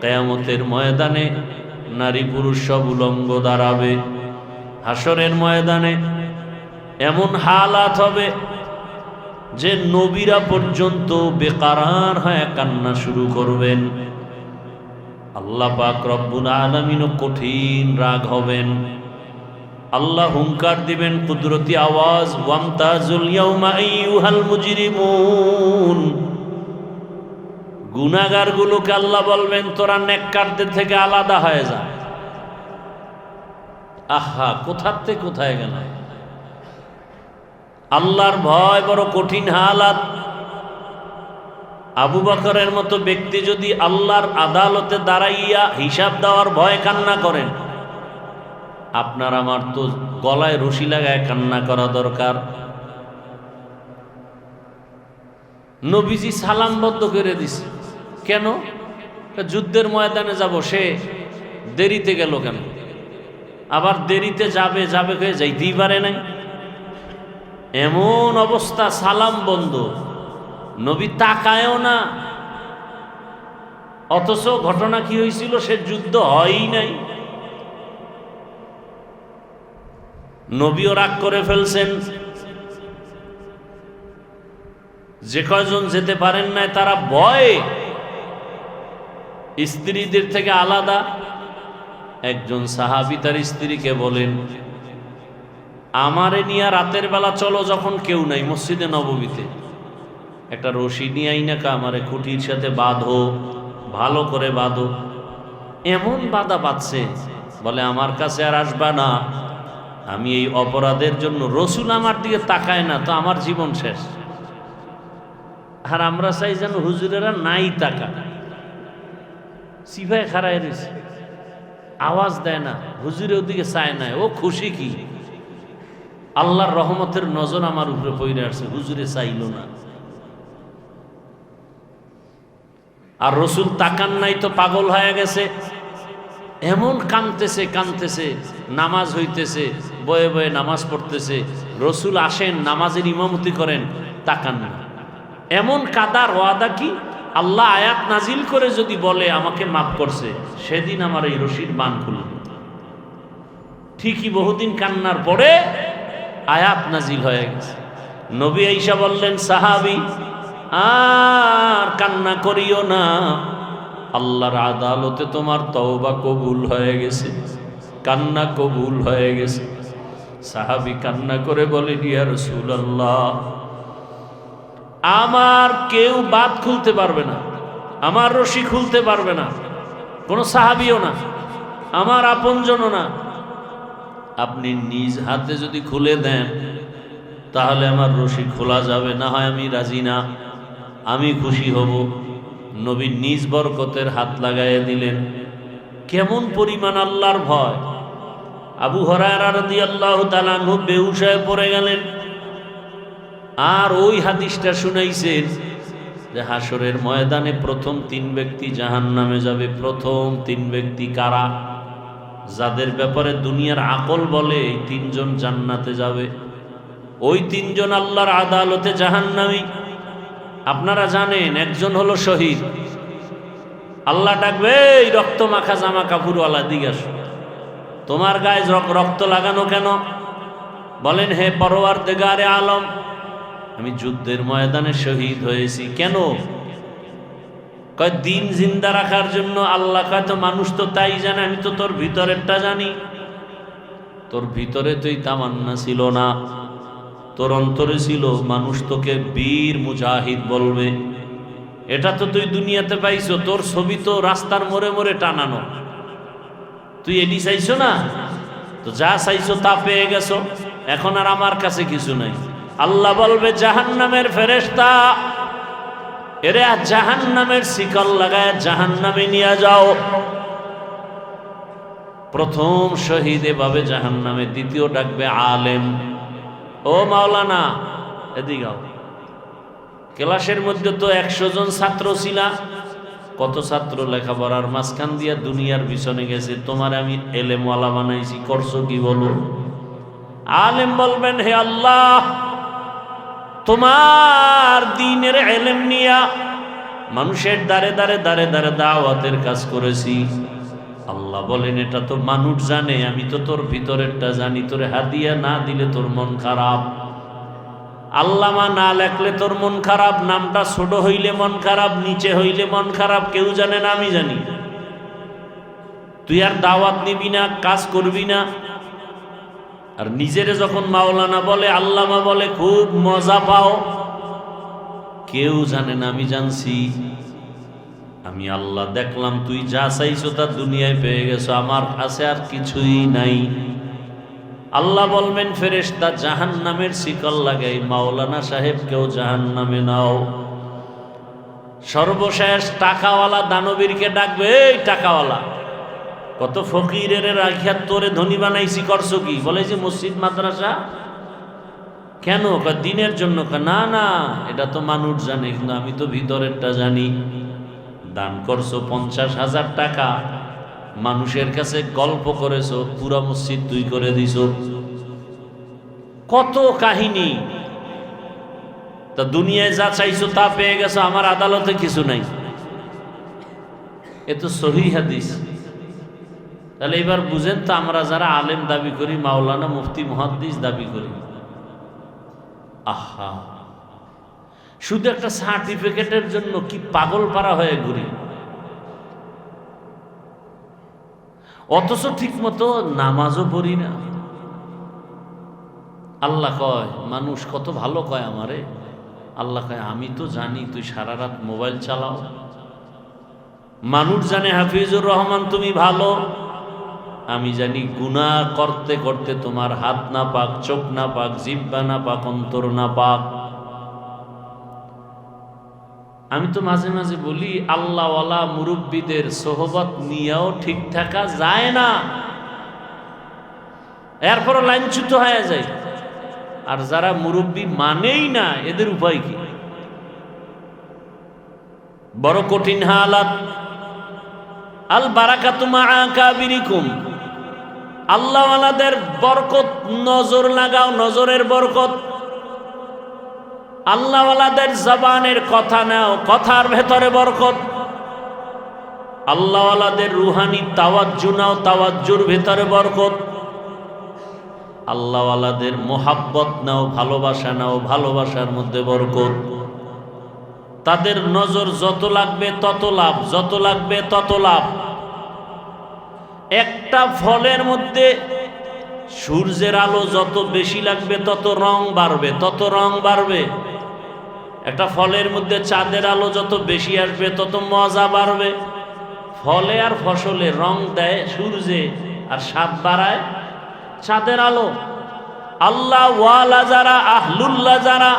কিয়ামতের ময়দানে নারী পুরুষ সব উলঙ্গ দাঁড়াবে। হাসরের ময়দানে এমন হালাত হবে যে নবীরা পর্যন্ত বেকারার হয়ে কান্না শুরু করবেন। আল্লাহ পাক রব্বুল আলামিন কঠিন রাগ হবেন। আল্লাহ হুঙ্কার দিবেন কুদরতি আওয়াজ, ওয়ামতাজুল ইয়াউমা আইয়ুহাল মুজরিমুন। গুনাহগারগুলোকে আল্লাহ বলবেন, তোরা নেককারদের থেকে আলাদা হয়ে যা। আহা, কোথার থেকে কোথায় গেল। আল্লাহর ভয় বড় কঠিন হালাত। আবু বকরের মতো ব্যক্তি যদি আল্লাহর আদালতে দাঁড়াইয়া হিসাব দেওয়ার ভয় কান্না করেন, আপনার আমার তো গলায় রশি লাগায় কান্না করা দরকার। নবীজি সালাম বদ্ধ করে দিছে কেন? যুদ্ধের ময়দানে যাব, সে দেরিতে গেল কেন? আবার দেরিতে যাবে হয়ে যাইতেই পারে নাই। এমন অবস্থা, সালাম বন্ধ, নবী তাকায়ও না। অথচ ঘটনা কি হয়েছিল? সে যুদ্ধ হয়ই নাই। নবীও রাগ করে ফেলছেন। যে কয়জন যেতে পারেন নাই তারা ভয়ে স্ত্রীদের থেকে আলাদা। একজন সাহাবী তার স্ত্রীকে বলেন, আমারে নিয়ে রাতের বেলা চলো, যখন কেউ নাই মসজিদে নববীতে, একটা রশি নিয়ে আইনাকা আমারে খুঁটির সাথে বাঁধো, ভালো করে বাঁধো। এমন বাঁধা বাঁধছে, বলে আমার কাছে আর আসবা না, আমি এই অপরাধের জন্য, রসুল আমার দিকে তাকায় না তো আমার জীবন শেষ। আর আমরা চাই যেন হুজুরেরা নাই তাকা, সিপাই খাড়ায় রয়েছে, আওয়াজ দেয় না, হুজুরের ওদিকে চায় না। ও খুশি কি? আল্লাহর রহমতের নজর আমার উপরে পড়ে আসছে, হুজুরে চাইল না। আর রসুল তাকান নাই তো পাগল হয়ে গেছে। এমন কাঁদতেছে, নামাজ হইতেছে, বয়ে বয়ে নামাজ পড়তেছে। রসুল আসেন, নামাজের ইমামতি করেন, তাকান না। এমন কাদার ওয়াদা কি? আল্লাহ আয়াত নাজিল করে যদি বলে আমাকে মাফ করছে, সেদিন আমার এই রশির বান খুলল। ঠিকই বহুদিন কান্নার পরে আয়াত নাজিল হয়ে গেছে। নবী আয়েশা বললেন, সাহাবী আর কান্না করিও না, আল্লাহর আদালতে তোমার তওবা কবুল হয়ে গেছে, কান্না কবুল হয়ে গেছে। সাহাবী কান্না করে বলেন, ইয়া রাসূলুল্লাহ, আমার কেউ বাত খুলতে পারবে না, আমার রশি খুলতে পারবে না, কোনো সাহাবীও না, আমার আপনজনও না। আপনি নিজ হাতে যদি খুলে দেন তাহলে আমার রশি খোলা যাবে, না হয় আমি রাজি না, আমি খুশি হব। নবী নিজ বরকতের হাত লাগাইয়া দিলেন। কেমন পরিমাণ আল্লাহর ভয়! আবু হুরায়রা রাদিয়াল্লাহু তাআলা আনহু বেহুশ হয়ে পড়ে গেলেন। আর ওই হাদিসটা শুনাইছেন যে হাসরের ময়দানে প্রথম 3 ব্যক্তি জাহান্নামে যাবে। প্রথম 3 ব্যক্তি কারা? যাদের ব্যাপারে দুনিয়ার আকল বলে এই 3 জন জান্নাতে যাবে। ওই তিনজন আল্লাহর আদালতে জাহান্নামী। আপনারা জানেন একজন হলো শহীদ। আল্লাহ ডাকবে, এই রক্ত মাখা জামা কাপড়ওয়ালা দিকে আসো, তোমার গায়ে রক্ত লাগানো কেন? বলেন, হে পরওয়ারদিগারে আলম, আমি যুদ্ধের ময়দানে শহীদ হয়েছি। কেন? কয় দিন জিন্দা রাখার জন্য। আল্লাহ কয়, তো মানুষ তো তাই জানে, আমি তো তোর ভিতরেরটা জানি। তোর ভিতরে তুই তামান্না ছিল না, তোর অন্তরে ছিল মানুষ তোকে বীর মুজাহিদ বলবে। এটা তো তুই দুনিয়াতে পাইছো, তোর ছবি তো রাস্তার মোড়ে মোড়ে টানানো। তুই এডি চাইছো না, তো যা চাইছো তা পেয়ে গেছো, এখন আর আমার কাছে কিছু নাই। আল্লাহ বলবে জাহান্নামের ফেরেশতা, এরে জাহান্নামের শিকল লাগায় জাহান্নামে নিয়ে যাও। প্রথম শহীদ এভাবে জাহান্নামে, দ্বিতীয় ডাকবে আলেম, ও মাওলানা এদিকে আও। ক্লাসের মধ্যে তো 100 জন ছাত্র ছিলা, কত ছাত্র লেখাপড়ার মাঝখান দিয়া দুনিয়ার পিছনে গেছে, তোমার আমি এলেমওয়ালা বানাইছি, করছো কি বলো? আলেম বলবেন, হে আল্লাহ, তোমার দ্বীনের ইলম নিয়া মানুষের দ্বারে দ্বারে দ্বারে দ্বারে দাওয়াতের কাজ করেছি। আল্লাহ বলেন, এটা তো মানুষ জানে, আমি তো তোর ভিতরেরটা জানি। তোরে হাদিয়া না দিলে তোর মন খারাপ, আল্লামা না লেখলে তোর মন খারাপ, নামটা ছোট হইলে মন খারাপ, নিচে হইলে মন খারাপ, কেউ জানে না, আমি জানি। তুই আর দাওয়াত নিবি না, কাজ করবি না। আর নিজেরে যখন মাওলানা বলে, আল্লামা বলে, খুব মজা পাও। কেউ জানে না, আমি জানছি। আমি আল্লাহ দেখলাম তুই যা চাইছো তা দুনিয়ায় পেয়ে গেছো, আমার কাছে আর কিছুই নাই। আল্লাহ বলবেন, ফেরেশতা জাহান্নামের শিকল লাগাই মাওলানা সাহেবকেও জাহান্নামে নাও। সর্বশেষ টাকাওয়ালা দানবীরকে ডাকবে, এই টাকাওয়ালা, কত ফকিরের রাখিয়া তোরে ধনী বানাইছি, করছো কি? বলে যে মসজিদ মাদ্রাসা। কেন? দিনের জন্য। না না, এটা তো মানুষ জানে, কিন্তু আমি তো ভিতরেরটা জানি। দান করছো 50,000 টাকা, মানুষের কাছে গল্প করেছো, পুরা মসজিদ তুই করে দিছ। কত কাহিনী। তা দুনিয়ায় যা চাইছো তা পেয়ে গেছো, আমার আদালতে কিছু নাই। এ তো সহিহ হাদিস। তাহলে এবার বুঝেন তো, আমরা যারা আলেম দাবি করি, মাওলানা মুফতি মুহাদ্দিস দাবি করি, আহা, শুধু একটা সার্টিফিকেটের জন্য কি পাগল পারা হয়ে ঘুরি। অথচ ঠিক মতো নামাজও পড়ি না। আল্লাহ কয়, মানুষ কত ভালো কয় আমারে। আল্লাহ কয়, আমি তো জানি তুই সারা রাত মোবাইল চালাও। মানুষ জানে হাফিজুর রহমান তুমি ভালো, আমি জানি গুনাহ করতে করতে তোমার হাত না পাক, চোখ না পাক, জিহ্বা না পাক, অন্তর না পাক। আমি তো মাঝে মাঝে বলি, আল্লাহওয়ালা মুরব্বীদের সোহবত নিয়েও ঠিক থাকা যায় না, এরপরও লাইনচ্যুত হয়ে যায়। আর যারা মুরব্বী মানেই না, এদের উপায় কি? বড় কঠিন হালাত। আল বারাকাতু মা আকাবিরিকুম, আল্লাহওয়ালাদের বরকত, নজর লাগাও, নজরের বরকত। আল্লাহওয়ালাদের জবানের কথা নাও, কথার ভেতরে বরকত। আল্লাহওয়ালাদের রুহানি তাওয়াজ্জু নাও, তাওয়াজ্জুর ভেতরে বরকত। আল্লাহওয়ালাদের মোহাব্বত নাও, ভালোবাসা নাও, ভালোবাসার মধ্যে বরকত। তাদের নজর যত লাগবে তত লাভ, যত লাগবে তত লাভ। একটা ফলের মধ্যে সূর্যের আলো যত বেশি লাগবে তত রং বাড়বে, তত রং বাড়বে। একটা ফলের মধ্যে চাঁদের আলো যত বেশি আসবে তত মজা বাড়বে। ফলে আর ফসলে রং দেয় সূর্যে, আর স্বাদ বাড়ায় চাঁদের আলো। আল্লাহ ওয়ালা যারা, আহলুল্লাহ যারা,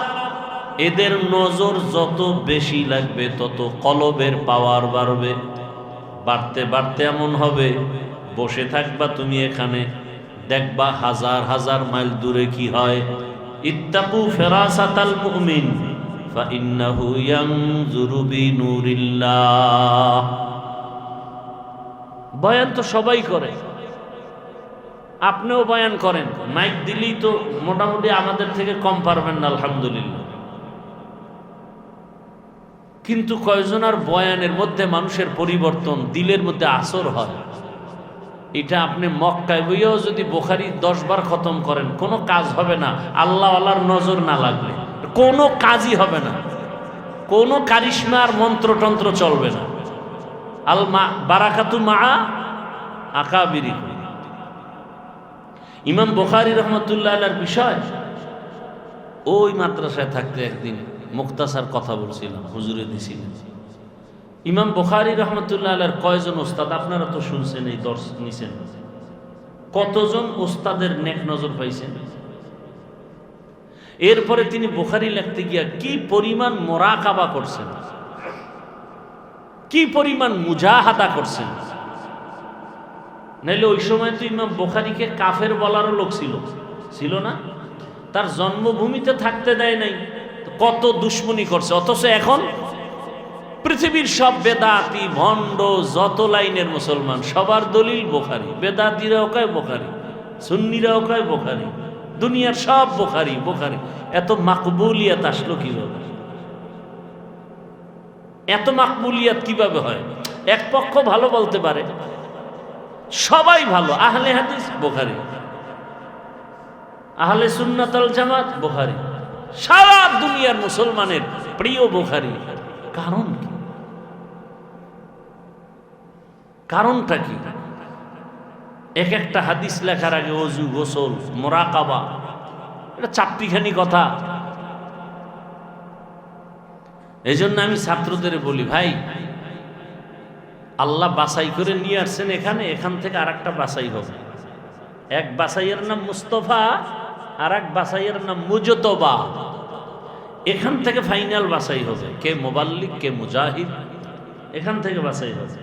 এদের নজর যত বেশি লাগবে তত কলবের পাওয়ার বাড়বে। বাড়তে বাড়তে এমন হবে, বসে থাকবা তুমি এখানে, দেখবা হাজার হাজার মাইল দূরে কি হয়। ইত্তাকু ফিরাসাতাল মুমিন ফাইন্নাহু ইয়ানজুরু বিনুরিল্লাহ। বয়ান তো সবাই করে, আপনিও বয়ান করেন, মাইক দিলেই তো মোটামুটি আমাদের থেকে কম পারবেন না, আলহামদুলিল্লাহ। কিন্তু কয়জনার বয়ানের মধ্যে মানুষের পরিবর্তন, দিলের মধ্যে আসর হয়। এটা আপনি মক্কায় বইয়াও যদি বুখারী 10 বার খতম করেন, কোনো কাজ হবে না আল্লাহ আল্লাহর নজর না লাগলে, কোনো কাজই হবে না, কোনো কারিশমা আর মন্ত্রতন্ত্র চলবে না। আল মা বারাকাতু মা আকাবিরি। ইমাম বুখারী রাহমাতুল্লাহ আলাইহির বিষয়, ওই মাদ্রাসায় থাকতে একদিন মুক্তাসার কথা বলছিলাম, হুজুরে দিছিলেন। ইমাম বুখারী রাহমাতুল্লাহ আলাইহির কয়জন ওস্তাদ আপনারা তো শুনছেন, এই দর্শ নিছেন, কতজন ওস্তাদের নেক নজর পাইছেন। এরপরে তিনি বুখারী লিখতে গিয়া কি পরিমাণ মুরাকাবা করছেন, কি পরিমাণ মুজাহাদা করছেন। নাইলে ওই সময় তো ইমাম বুখারীকে কাফের বলারও লোক ছিল না, তার জন্মভূমিতে থাকতে দেয় নাই, কত দুশ্মনী করছে। অথচ এখন পৃথিবীর সব বেদাতি ভণ্ড যত লাইনের মুসলমান সবার দলিল বুখারী, বেদাতিরাও কয় বুখারী, সুন্নিরাও কয় বুখারী, দুনিয়ার সব বুখারী বুখারী। এত মাকবুলিয়াত আসলো কিভাবে? এত মাকবুলিয়াত কিভাবে হয়? এক পক্ষ ভালো বলতে পারে, সবাই ভালো, আহলে হাদিস বুখারী, আহলে সুন্নাত ওয়াল জামাত বুখারী, সারা দুনিয়ার মুসলমানের প্রিয় বুখারী। কারণ কি? কারণটা কি? এক একটা হাদিস লেখার আগে ওযু, গোসল, মুরাকাবা, এটা চারটিখানি কথা। এই জন্য আমি ছাত্রদের বলি, ভাই আল্লাহ বাছাই করে নিয়ে আসছেন এখানে, এখান থেকে আর একটা বাছাই হবে। এক বাছাইয়ের নাম মুস্তফা, আর এক বাছাইয়ের নাম মুজতবা। এখান থেকে ফাইনাল বাছাই হবে, কে মুবাল্লিগ কে মুজাহিদ, এখান থেকে বাছাই হবে।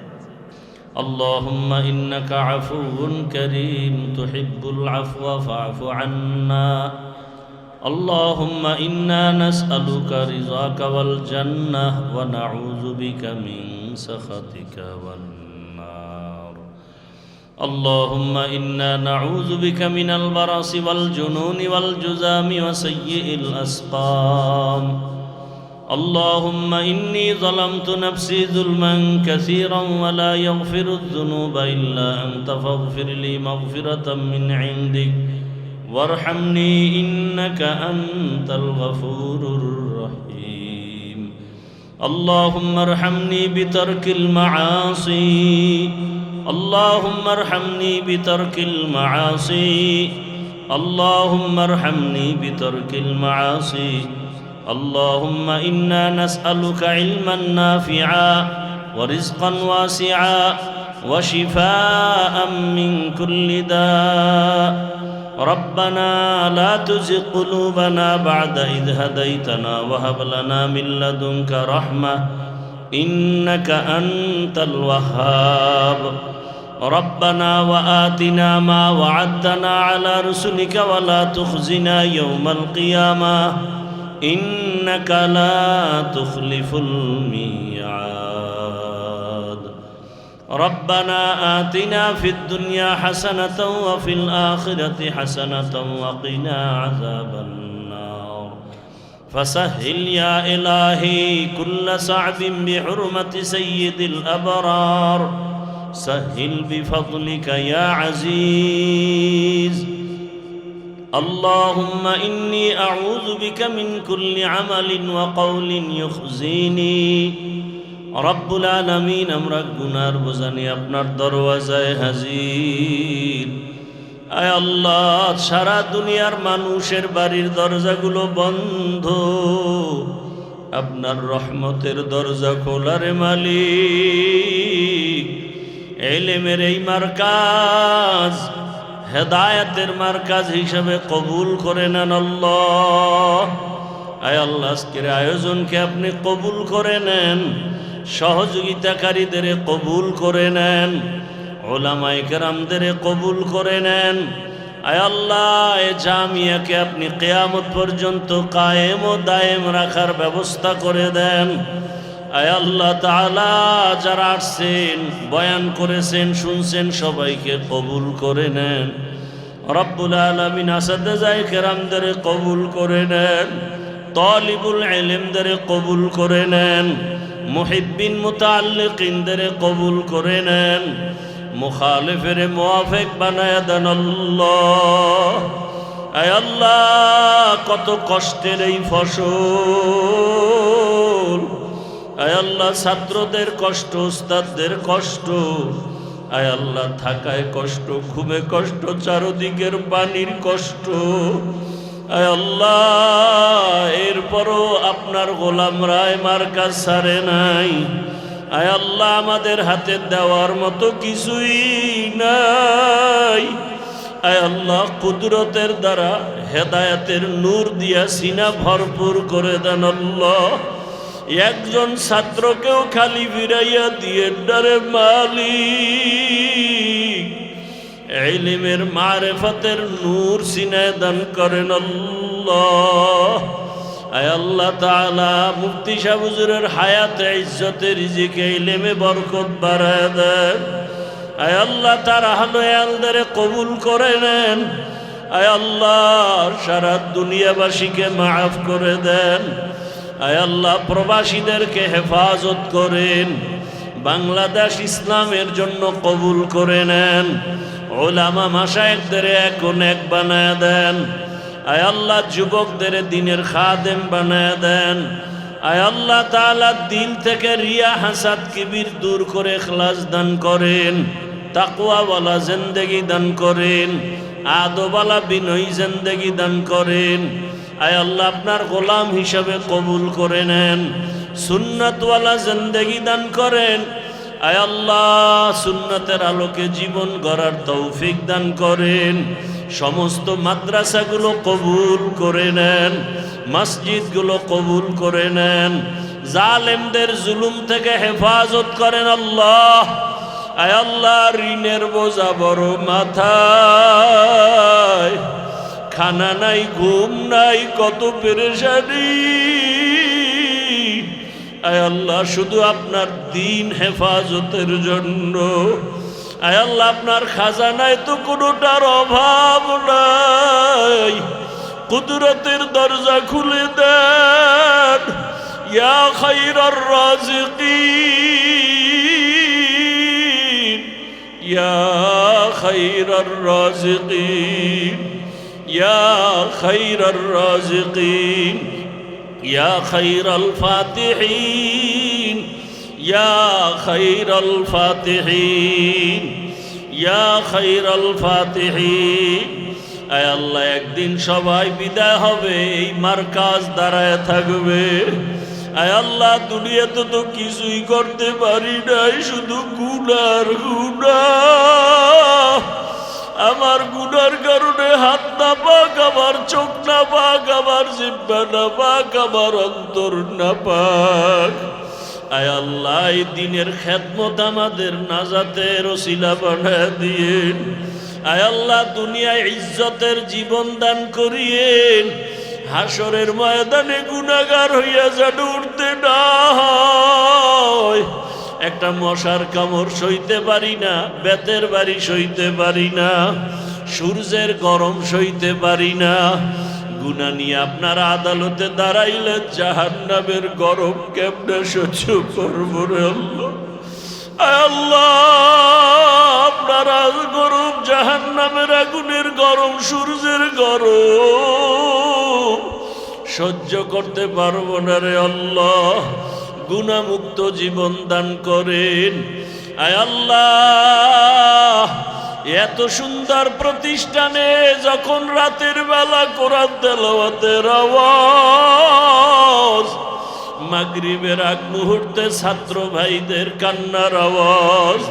আল্লাহুম্মা ইন্নাকা আফুউন কারীম তুহিব্বুল আফওয়া ফা'ফু আন্না। আল্লাহুম্মা ইন্না নাসআলুকা রিযাকা ওয়াল জান্নাহ ওয়া নাউযু বিকা মিন সাখাতিকা ওয়ান নার। আল্লাহুম্মা ইন্না নাউযু বিকা মিনাল বারাসি ওয়াল জুনুনি ওয়াল জুযামি ওয়া সাইয়্যিল আসকাম। اللهم إني ظلمت نفسي ظلما كثيرا ولا يغفر الذنوب إلا أنت فاغفر لي مغفرة من عندك وارحمني إنك أنت الغفور الرحيم. اللهم ارحمني بترك المعاصي، اللهم ارحمني بترك المعاصي، اللهم ارحمني بترك المعاصي. اللهم إنا نسألك علما نافعا ورزقا واسعا وشفاء من كل داء. ربنا لا تزغ قلوبنا بعد إذ هديتنا وهب لنا من لدنك رحمة إنك أنت الوهاب. ربنا وآتنا ما وعدتنا على رسلك ولا تخزنا يوم القيامة إنك لا تخلف الميعاد. ربنا آتنا في الدنيا حسنة وفي الآخرة حسنة وقنا عذاب النار. فسهل يا إلهي كل صعب بحرمة سيد الأبرار. سهل بفضلك يا عزيز. اللهم إني أعوذ بك من كل عمل وقول يخزيني. رب العالمين আমরা গুনার বোঝানি আপনার দরওয়াজায় হাজির। আয় আল্লাহ, সারা দুনিয়ার মানুষের বাড়ির দরজাগুলো বন্ধ, আপনার রহমতের দরজা খোলারে মালিক। ইলমের এই মারকাজ হেদায়েতের মারকাজ হিসাবে কবুল করে নেন আল্লাহ। আয় আল্লাহ, আজকের আয়োজনকে আপনি কবুল করে নেন, সহযোগিতাকারীদের কবুল করে নেন, উলামায়ে কেরামদের কবুল করে নেন। আয় আল্লাহ, এ জামিয়াকে আপনি কিয়ামত পর্যন্ত কায়েম ও দায়েম রাখার ব্যবস্থা করে দেন। আয় আল্লাহ তাআলা, যারা আসছেন, বয়ান করেছেন, শুনছেন, সবাইকে কবুল করে নেন। রব্বুল আলামিন আসাদায়ে কেরামদের কবুল করে নেন, তালিবুল ইলমদের কবুল করে নেন, মুহিব্বিন মুতাআল্লিকিনদের কবুল করে নেন, মুখালিফের মুওয়াফিক বানায়া দেন আল্লাহ। আয় আল্লাহ, কত কষ্টের এই ফসল, আয় আল্লাহ ছাত্রদের কষ্ট, উস্তাদদের কষ্ট, আয় আল্লাহ থাকায় কষ্ট, ঘুমে কষ্ট, চারদিকের পানির কষ্ট, আয় আল্লাহ এরপরও আপনার গোলামরা মার্কাজ ছাড়ে নাই। আয় আল্লাহ আমাদের হাতে দেওয়ার মতো কিছুই নাই। আয় আল্লাহ কুদরতের দ্বারা হেদায়েতের নূর দিয়া সিনা ভরপুর করে দেন আল্লাহ। একজন ছাত্রকেও খালি ফিরাইয়া দিয়ে ডারে মালিক, ইলমের মারিফাতের নূর সিনায় দান করেন আল্লাহ। আয় আল্লাহ তাআলা মুফতি সাহেব হুজুরের হায়াতে ইজ্জতে রিজিকে ইলমে বরকত বাড়ায় দেন। আয় আল্লাহ তার আহলে আলদের কবুল করে নেন। আয় আল্লাহ সারা দুনিয়াবাসীকে মাফ করে দেন। আয় আল্লাহ প্রবাসীদেরকে হেফাজত করেন। বাংলাদেশ ইসলামের জন্য কবুল করে নেন। উলামা মাশায়েখদের এখন এক বানায় দেন। আয় আল্লাহ যুবকদের দ্বীনের খাদেম বানায় দেন। আয় আল্লাহ তাআলা দিল থেকে রিয়া হাসাদ কিবির দূর করে ইখলাস দান করেন। তাকওয়াওয়ালা জিন্দেগি দান করেন। আদবওয়ালা বিনয়ী জিন্দেগি দান করেন। আয় আল্লাহ আপনার গোলাম হিসাবে কবুল করে নেন। সুন্নাতওয়ালা জিন্দেগি দান করেন। আয় আল্লাহ সুন্নাতের আলোকে জীবন গড়ার তৌফিক দান করেন। সমস্ত মাদ্রাসাগুলো কবুল করে নেন। মসজিদগুলো কবুল করে নেন। জালেমদের জুলুম থেকে হেফাজত করেন আল্লাহ। আয় আল্লাহ ঋণের বোঝা বড় মাথায়, খানা নাই ঘুম নাই কত পেরেশানি। আয় আল্লাহ শুধু আপনার দিন হেফাজতের জন্য। আয় আল্লাহ আপনার খাজানায় তো কোনোটার অভাব নাই। কুদরতের দরজা খুলে দেন। ইয়া খায়রার রাজিকিন, ইয়া খায়রার রাজিকিন, ইয়া খায়রার রাজিকিন, ইয়া খায়রাল ফাতিহিন, ইয়া খায়রাল ফাতিহিন, ইয়া খায়রাল ফাতিহিন। আয় আল্লাহ একদিন সবাই বিদায় হবে, এই মার্কাজ দাঁড়ায় থাকবে। আয় আল্লাহ দুনিয়াতে তো কিছুই করতে পারি নাই, শুধু গুনার গুনাহ। আমার গুনার কারণে হাত না পাক, আমার চোখ না পাক, আমার জিহ্বা না পাক, আমার অন্তর না পাক। আয় আল্লাহ এই দিনের খেদমত আমাদের নাজাতের ওসিলা বানায় দিয়েন। আয় আল্লাহ দুনিয়ায় ইজ্জতের জীবন দান করিয়েন। হাসরের ময়দানে গুনাহগার হইয়া যেন উঠতে না হয়। একটা মশার কামড় সইতে পারি না, বেতের বাড়ি সইতে পারি না, সূর্যের গরম সইতে পারি না। গুনাহ নিয়ে আপনার আদালতে দাঁড়াইলে জাহান্নামের গরম কেমনে সহ্য করব রে আল্লাহ। আয় আল্লাহ আপনার গরম, জাহান্নামের আগুনের গরম, সূর্যের গরম সহ্য করতে পারবো না রে আল্লাহ। গুনাহমুক্ত জীবন দান করেন। আয় আল্লাহ এত সুন্দর প্রতিষ্ঠানে যখন রাতের বেলা কোরআন তেলাওয়াতের আওয়াজ, মাগরিবের আগ মুহূর্তে ছাত্র ভাইদের কান্নার আওয়াজ,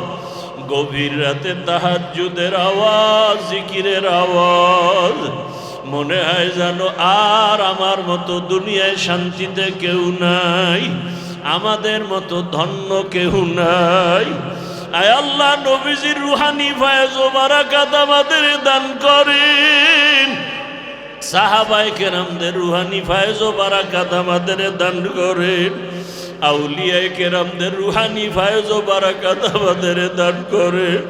গভীর রাতে তাহাজ্জুদের আওয়াজ, জিকিরের আওয়াজ, মনে হয় যেন আর আমার মতো দুনিয়ায় শান্তিতে কেউ নাই, আমাদের মতো ধন্য কেউ নাই। আয় আল্লাহ নবীজির রুহানি ফয়েজ ও বারাকাত আমাদের দান করেন। সাহাবায়ে কেরামদের রুহানি ফয়েজ ও বারাকাত আমাদের দান করেন। আউলিয়ায়ে কেরামদের রুহানি ফয়েজ ও বারাকাত আমাদের দান করেন।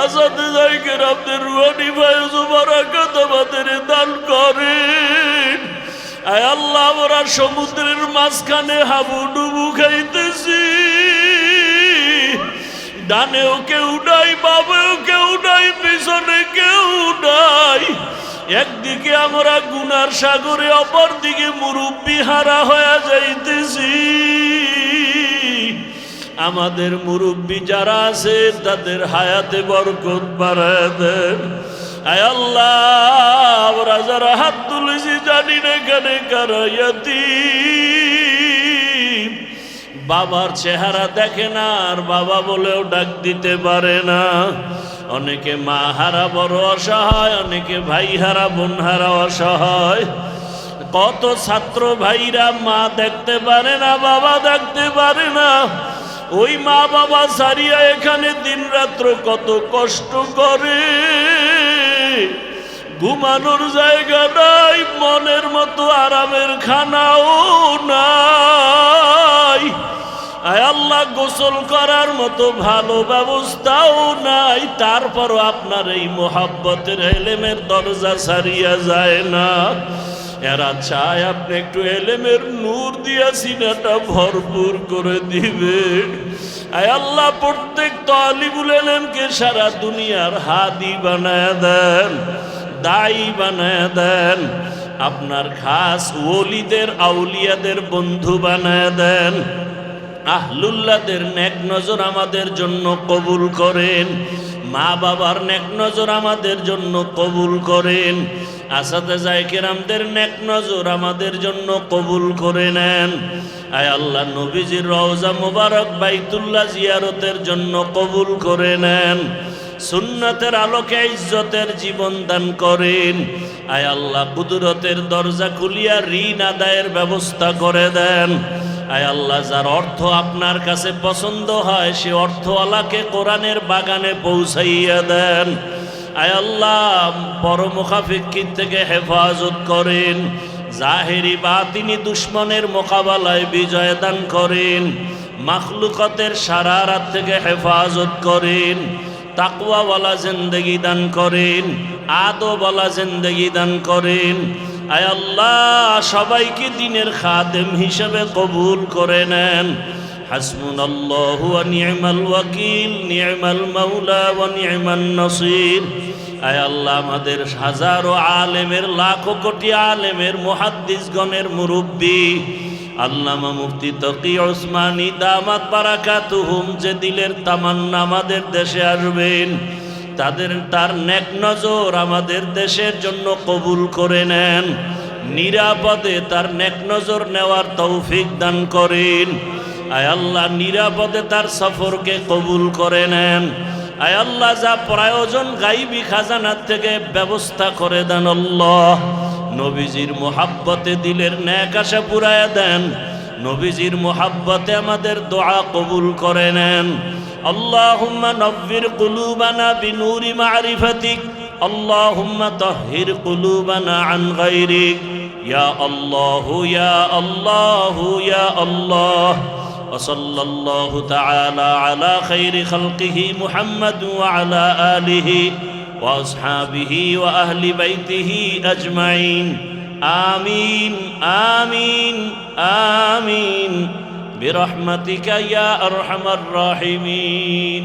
আসাদিজায়ে কেরামদের রুহানি ফয়েজ ও বারাকাত আমাদের দান করেন। আয় আল্লাহ, আমরা সমুদ্রের মাঝখানে হাবুডুবু খাইতেছি, ডানেও কেউ নাই, বামেও কেউ নাই, পিছনে কেউ নাই। একদিকে আমরা গুনার সাগরে, অপর দিকে মুরব্বি হারা হয়ে যাইতেছি। আমাদের মুরব্বি যারা আছে তাদের হায়াতে বরকত বাড়ায় দেন। আয় আল্লাহ, আমরা যারা হাত তুলেছি জানি না এখানে কারা ইয়াতীম, বাবার চেহারা দেখে না আর বাবা বলেও ডাক দিতে পারে না। অনেকে মা হারা বড় অসহায়, অনেকে ভাই হারা বোন হারা অসহায়। কত ছাত্র ভাইরা মা দেখতে পারে না, বাবা দেখতে পারে না। ওই মা বাবা সারিয়া এখানে দিন রাত্র কত কষ্ট করে, ঘুমানোর জায়গা নাই, মনের মতো আরামের খানাও নাই। আয় আল্লাহ, গোসল করার মতো ভালো ব্যবস্থাও নাই। তারপরও আপনার এই মোহাব্বতের এলেমের দরজা ছাড়িয়া যায় না। এরা চায় আপনি একটু এলেমের নূর দিয়া সিনাটা ভরপুর করে দিবেন। আয় আল্লাহ, প্রত্যেক তালিবুল ইলমকে সারা দুনিয়ার হাদি বানায় দেন, দায়ী বানায় দেন। আপনার খাস ওলিদের আউলিয়াদের বন্ধু বানায় দেন। আহলুল্লাহদের নেক নজর আমাদের জন্য কবুল করেন। মা বাবার নেক নজর আমাদের জন্য কবুল করেন। আসাদেজায়ে কেরামদের নেক নজর আমাদের জন্য কবুল করে নেন। আয় আল্লাহ, নবীজির রওজা মুবারক বাইতুল্লাহ জিয়ারতের জন্য কবুল করে নেন। সুন্নাতের আলোকে ইজ্জতের জীবন দান করেন। আয় আল্লাহ, কুদরতের দরজা খুলিয়া ঋণ আদায়ের ব্যবস্থা করে দেন। আয় আল্লাহ, যার অর্থ আপনার কাছে পছন্দ হয় সে অর্থওয়ালাকে কোরআনের বাগানে পৌঁছাইয়া দেন। আয় আল্লাহ, পরমুখাফিকির থেকে হেফাজত করেন। জাহেরি বাতিনি দুশ্মনের মোকাবেলায় বিজয় দান করেন। মাখলুকাতের শারারাত থেকে হেফাজত করেন। তাকওয়াওয়ালা জিন্দেগি দান করেন। আদবওয়ালা জিন্দেগি দান করেন। আয় আল্লাহ, সবাইকে দিনের খাদেম হিসেবে কবুল করে নেন। হাসবুনাল্লাহু ওয়া নি'মাল ওয়াকিল, নি'মাল মাওলা ওয়া নি'মান নাসির। আয় আল্লাহ, আমাদের হাজারো আলেমের, লাখো কোটি আলেমের, মুহাদ্দিসগণের মুরব্বী আল্লামা মুফতি তকি ওসমানী দামাত বারাকাতুহুম যে দিলের তামান্না আমাদের দেশে আসবেন, তার নেক নজর আমাদের দেশের জন্য কবুল করে নেন। নিরাপদে তার নেক নজর নেওয়ার তৌফিক দান করেন। আয় আল্লাহ, নিরাপদে তার সফরকে কবুল করে নেন। আয় আল্লাহ, যা প্রয়োজন গাইবি খাজানার থেকে ব্যবস্থা করে দেন। আল্লাহ, নবীজির মোহাব্বতে দিলের নেক আশা পুরায়া দেন। নবীজির মোহাব্বতে আমাদের দোয়া কবুল করে নেন। আল্লাহুম্মা নব্বির কুলুবানা বিনূরি মারিফাতিক, আল্লাহুম্মা তাহহির কুলুবানা আন গায়রিক। ইয়া আল্লাহ, ইয়া আল্লাহ, ইয়া আল্লাহ। وصلى الله تعالى على خير خلقه محمد وعلى آله وأصحابه وأهل بيته أجمعين. آمين آمين آمين برحمتك يا أرحم الراحمين.